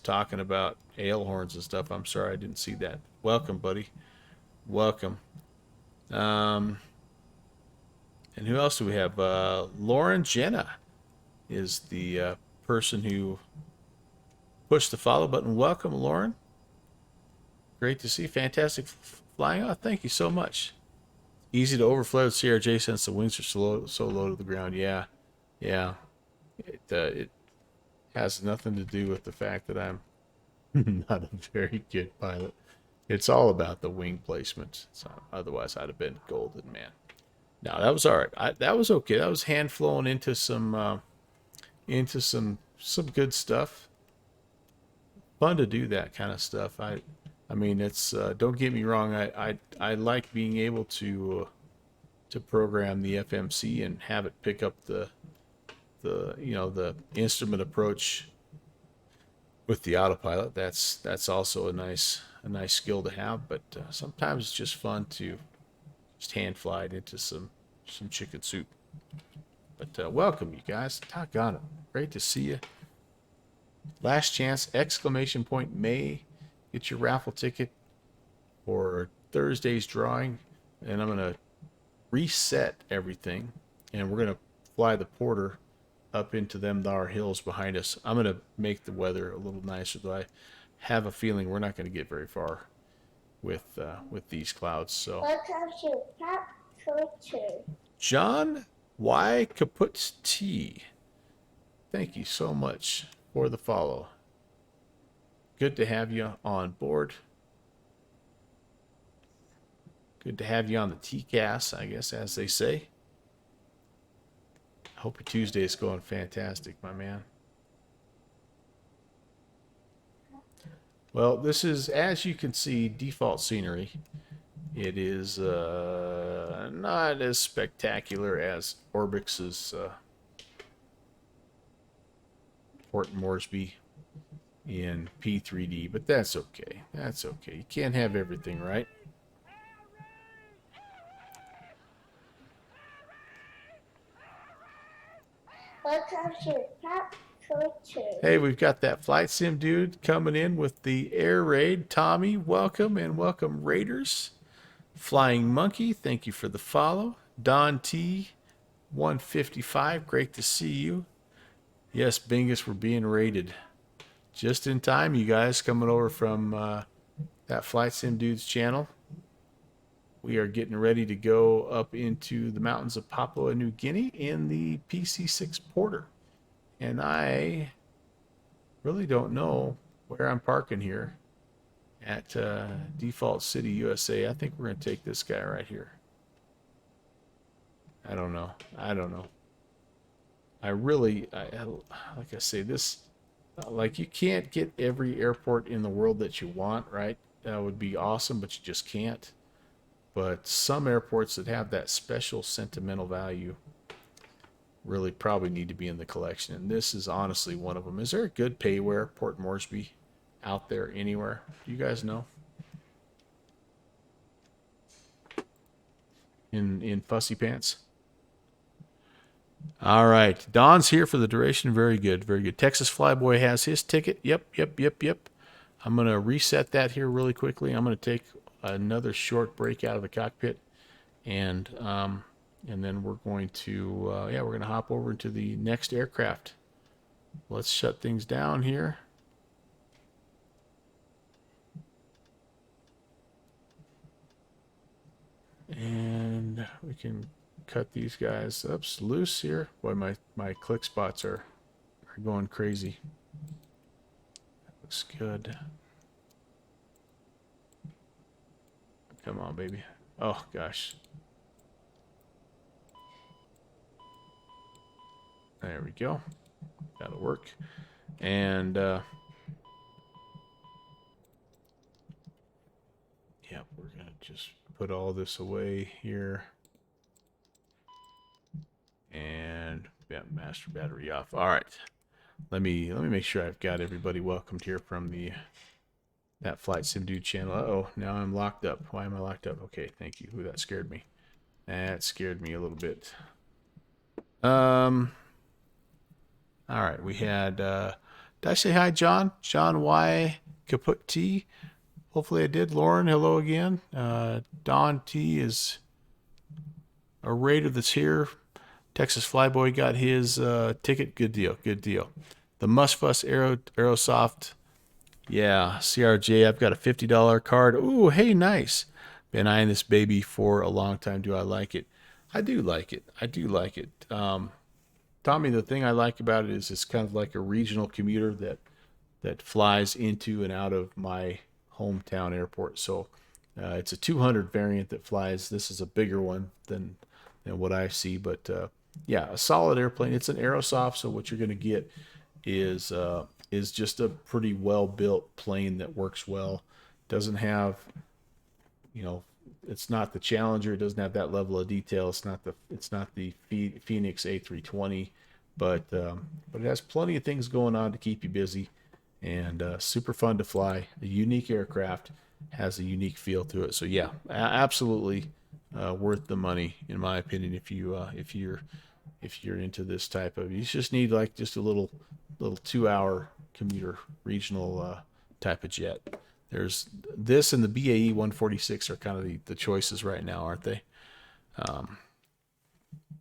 Speaker 1: talking about ale horns and stuff. I'm sorry I didn't see that. Welcome, buddy. Welcome. And who else do we have? Lauren Jenna is the person who pushed the follow button. Welcome, Lauren. Great to see. Fantastic flying. Oh, thank you so much. Easy to overflow with CRJ since the wings are so low to the ground. Yeah, yeah. It has nothing to do with the fact that I'm not a very good pilot. It's all about the wing placement. So otherwise, I'd have been golden, man. No, that was all right. That was okay. That was hand flowing into some good stuff. Fun to do that kind of stuff. I mean, it's don't get me wrong. I like being able to program the FMC and have it pick up the instrument approach with the autopilot. That's also a nice skill to have. But sometimes it's just fun to just hand fly it into some chicken soup. But welcome, you guys. Doggone it. Great to see you. Last chance, exclamation point May. Get your raffle ticket for Thursday's drawing. And I'm going to reset everything. And we're going to fly the Porter up into them thar hills behind us. I'm going to make the weather a little nicer, though I have a feeling we're not going to get very far with these clouds. So
Speaker 2: Welcome to Pop Culture.
Speaker 1: John Y. Kaput T. Thank you so much for the follow. Good to have you on board. Good to have you on the TCAS, I guess, as they say. Hope your Tuesday is going fantastic, my man. Well, this is, as you can see, default scenery. It is not as spectacular as Orbix's Port Moresby in P3D, but that's okay. That's okay. You can't have everything, right?
Speaker 2: Welcome to Pop Culture.
Speaker 1: Hey, we've got that flight sim dude coming in with the air raid. Tommy, welcome, and welcome Raiders. Flying Monkey, thank you for the follow. Don T, 155, great to see you. Yes, Bingus, we're being raided. Just in time, you guys, coming over from that flight sim dude's channel. We are getting ready to go up into the mountains of Papua New Guinea in the PC-6 Porter. And I really don't know where I'm parking here at Default City, USA. I think we're going to take this guy right here. I don't know. Like I say, this, like, you can't get every airport in the world that you want, right? That would be awesome, but you just can't. But some airports that have that special sentimental value really probably need to be in the collection. And this is honestly one of them. Is there a good payware Port Moresby out there anywhere? Do you guys know? in fussy pants. All right. Don's here for the duration. Very good. Very good. Texas Flyboy has his ticket. Yep. I'm going to reset that here really quickly. I'm going to take another short break out of the cockpit, and then we're going to we're going to hop over into the next aircraft. Let's shut things down here. And we can cut these guys up loose here. Boy, my click spots are going crazy. That looks good. Come on, baby. Oh, gosh. There we go. That'll work. And, yeah, we're going to just put all this away here. And yeah, master battery off. All right. Let me make sure I've got everybody welcomed here from that Flight Sim Dude channel. Uh-oh, now I'm locked up. Why am I locked up? Okay, thank you. Ooh, that scared me. That scared me a little bit. All right, we had did I say hi, John? John Y. Kaput T. Hopefully I did. Lauren, hello again. Don T is a raider that's here. Texas Flyboy got his ticket. Good deal. Good deal. The Musfuss Aerosoft. Yeah, CRJ. I've got a $50 card. Ooh, hey, nice. Been eyeing this baby for a long time. Do I like it? I do like it. I do like it. Tommy, the thing I like about it is it's kind of like a regional commuter that flies into and out of my hometown airport. So it's a 200 variant that flies. This is a bigger one than what I see, but yeah, a solid airplane. It's an Aerosoft, so what you're going to get is just a pretty well built plane that works well. Doesn't have, it's not the Challenger. It doesn't have that level of detail. It's not the Phoenix A320, but it has plenty of things going on to keep you busy, and super fun to fly. A unique aircraft, has a unique feel to it. So yeah, absolutely worth the money in my opinion. If you're into this type of, you just need like just a little 2-hour commuter regional type of jet. There's this and the BAE 146 are kind of the choices right now, aren't they?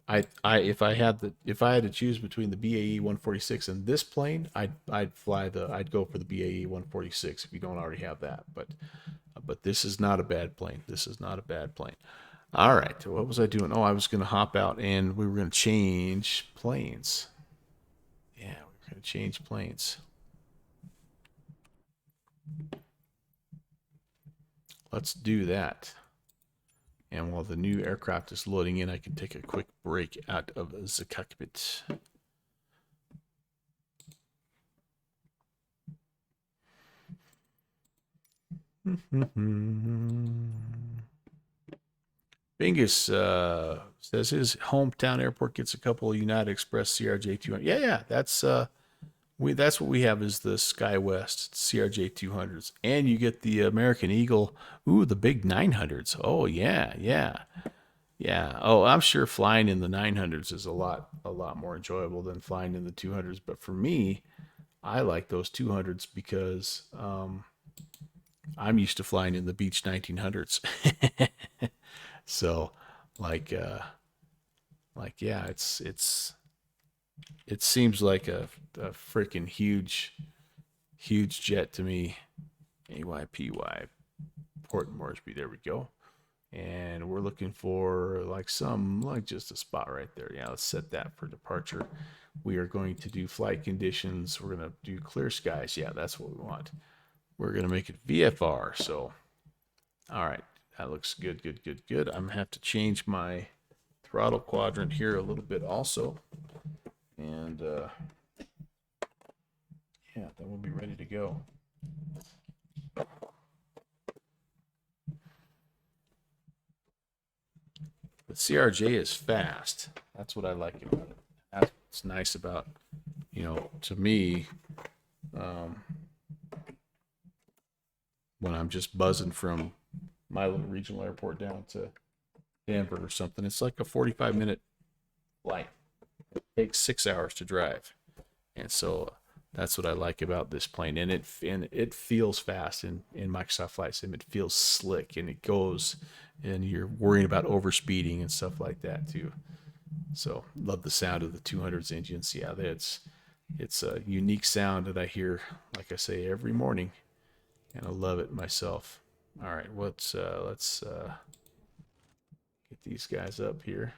Speaker 1: If I had to choose between the BAE 146 and this plane, I'd go for the BAE 146 if you don't already have that. But this is not a bad plane. This is not a bad plane. All right, what was I doing? Oh, I was going to hop out and we were going to change planes. Yeah, we were going to change planes. Let's do that. And while the new aircraft is loading in, I can take a quick break out of the cockpit. Bingus says his hometown airport gets a couple of United Express CRJ 200. Yeah, that's what we have is the SkyWest CRJ 200s, and you get the American Eagle. Ooh, the big 900s. Oh yeah. Oh, I'm sure flying in the 900s is a lot more enjoyable than flying in the 200s. But for me, I like those 200s because I'm used to flying in the Beech 1900s. So, yeah, it seems like a freaking huge jet to me. AYPY Port Moresby. There we go. And we're looking for just a spot right there. Yeah, let's set that for departure. We are going to do flight conditions. We're going to do clear skies. Yeah, that's what we want. We're going to make it VFR. So, all right. That looks good. I'm going to have to change my throttle quadrant here a little bit also. And yeah, then we'll be ready to go. The CRJ is fast. That's what I like about it. That's what's nice about, to me, when I'm just buzzing from my little regional airport down to Denver or something. It's like a 45-minute flight. It takes 6 hours to drive. And so that's what I like about this plane. And it feels fast in Microsoft Flight Sim. It feels slick and it goes, and you're worrying about overspeeding and stuff like that too. So love the sound of the 200s engines. Yeah, it's a unique sound that I hear, like I say, every morning, and I love it myself. All right, let's get these guys up here.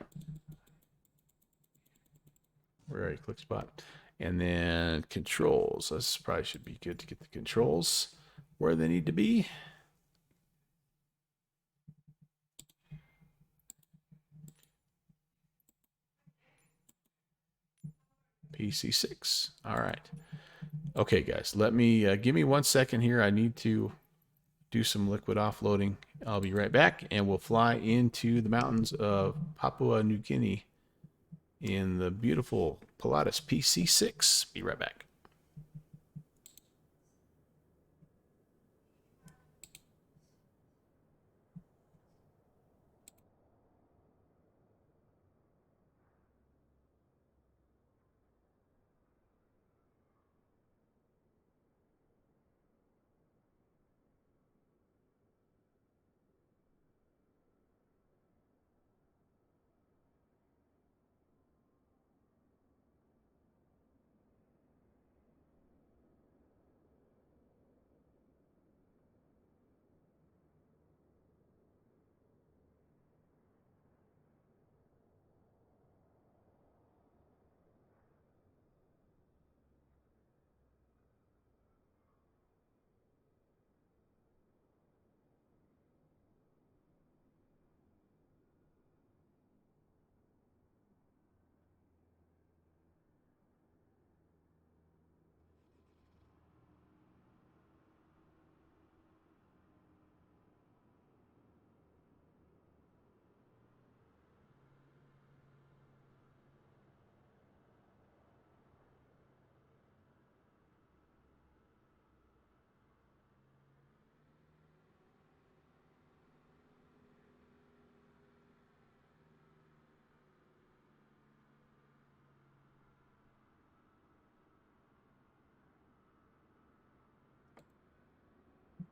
Speaker 1: We're already click spot. And then controls. This probably should be good to get the controls where they need to be. PC6. All right. Okay, guys, let me give me 1 second here. I need to do some liquid offloading. I'll be right back, and we'll fly into the mountains of Papua New Guinea in the beautiful Pilatus PC6. Be right back.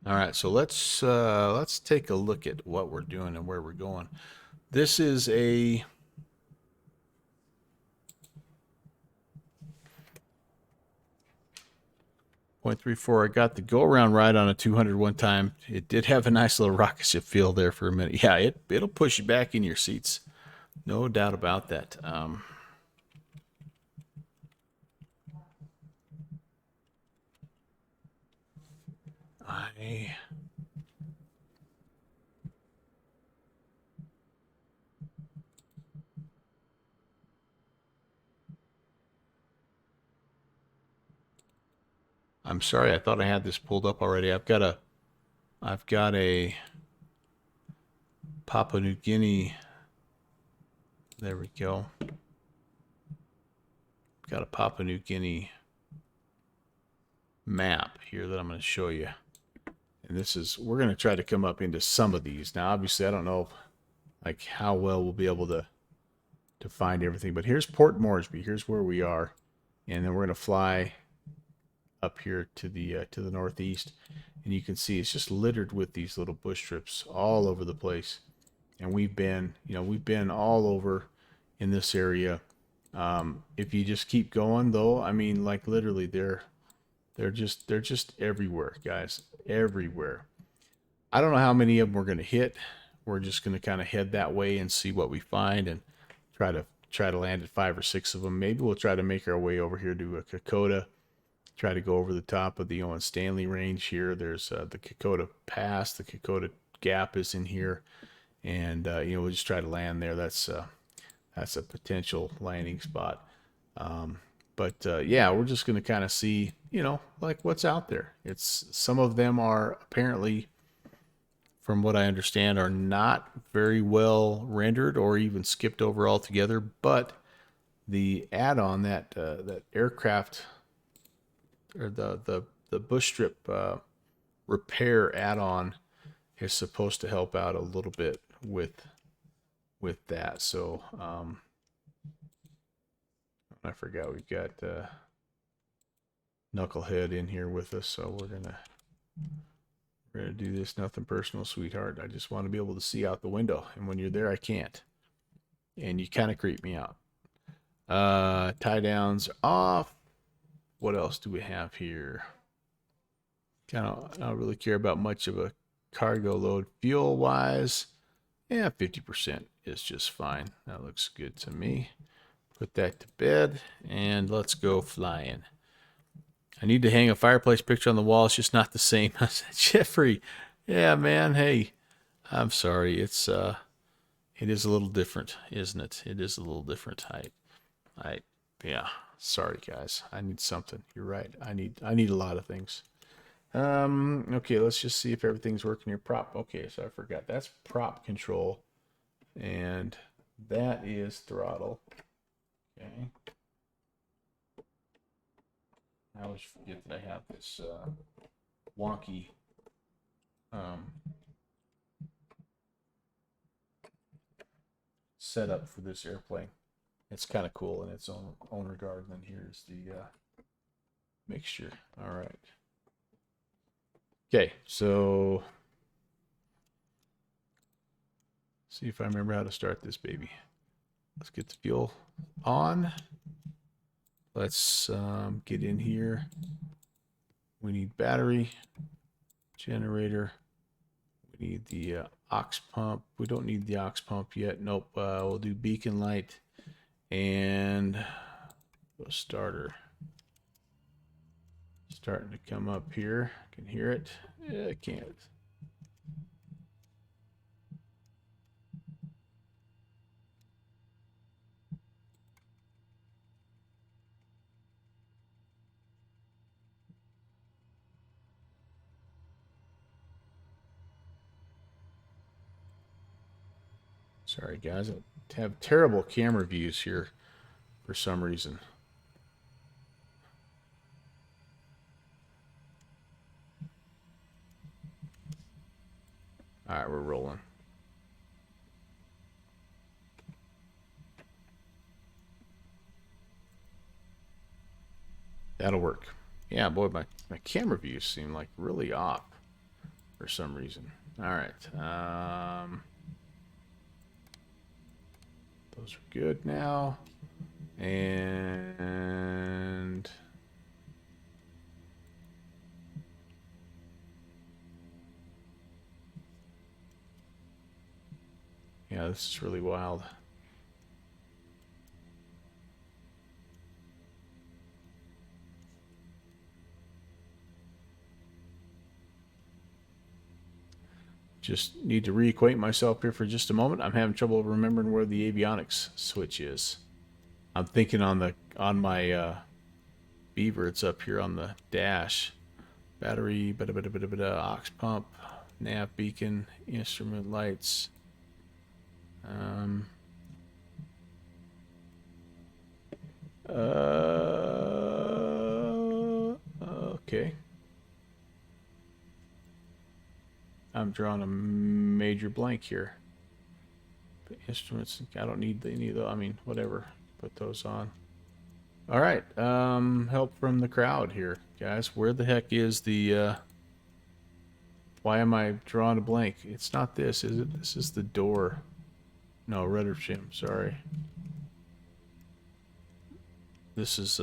Speaker 1: All right, so let's take a look at what we're doing and where we're going. This is a .34. I got the go around right on a 200 one time. It did have a nice little rocket ship feel there for a minute. Yeah, it'll push you back in your seats, no doubt about that. I'm sorry, I thought I had this pulled up already. I've got a Papua New Guinea. There we go. Got a Papua New Guinea map here that I'm going to show you. And we're going to try to come up into some of these. Now, obviously, I don't know like how well we'll be able to find everything, but here's Port Moresby. Here's where we are. And then we're going to fly up here to the northeast, and you can see it's just littered with these little bush strips all over the place. And we've been all over in this area. If you just keep going, though, I mean, like literally, they're just everywhere, guys, everywhere. I don't know how many of them we're going to hit. We're just going to kind of head that way and see what we find, and try to land at 5 or 6 of them. Maybe we'll try to make our way over here to a Kokoda. Try to go over the top of the Owen Stanley range here. There's the Kokoda Pass. The Kokoda Gap is in here, and we'll just try to land there. That's a potential landing spot. Yeah, we're just going to kind of see, like what's out there. Some of them are apparently, from what I understand, are not very well rendered or even skipped over altogether. But the add-on that aircraft, or the bush strip repair add-on, is supposed to help out a little bit with with that. So I forgot we've got Knucklehead in here with us, so we're gonna do this. Nothing personal, sweetheart. I just want to be able to see out the window, and when you're there, I can't, and you kind of creep me out. Tie downs off. What else do we have here? I don't really care about much of a cargo load. Fuel wise, yeah, 50% is just fine. That looks good to me. Put that to bed, and let's go flying. I need to hang a fireplace picture on the wall. It's just not the same. I said, Jeffrey, yeah, man, hey, I'm sorry. It is a little different, isn't it? It is a little different. Yeah, sorry, guys. I need something. You're right. I need a lot of things. Okay, let's just see if everything's working here. Prop. Okay, so I forgot. That's prop control, and that is throttle. Okay. I always forget that I have this wonky setup for this airplane. It's kind of cool in its own regard. And then here's the mixture. All right. Okay, so see if I remember how to start this baby. Let's get the fuel on. Let's get in here. We need battery, generator. We need the aux pump. We don't need the aux pump yet. Nope. We'll do beacon light and a starter. Starting to come up here. I can hear it. Yeah, I can't. Sorry, guys. I have terrible camera views here for some reason. All right, we're rolling. That'll work. Yeah, boy, my camera views seem like really off for some reason. All right. Those are good now. And yeah, this is really wild. Just need to reacquaint myself here for just a moment. I'm having trouble remembering where the avionics switch is. I'm thinking on my Beaver, it's up here on the dash. Battery, aux pump, nav beacon, instrument lights. Okay. I'm drawing a major blank here. The instruments, I don't need any of those. I mean, whatever. Put those on. All right. Help from the crowd here, guys. Where the heck is the... Why am I drawing a blank? It's not this, is it? This is the door. No, rudder shim. Sorry. This is...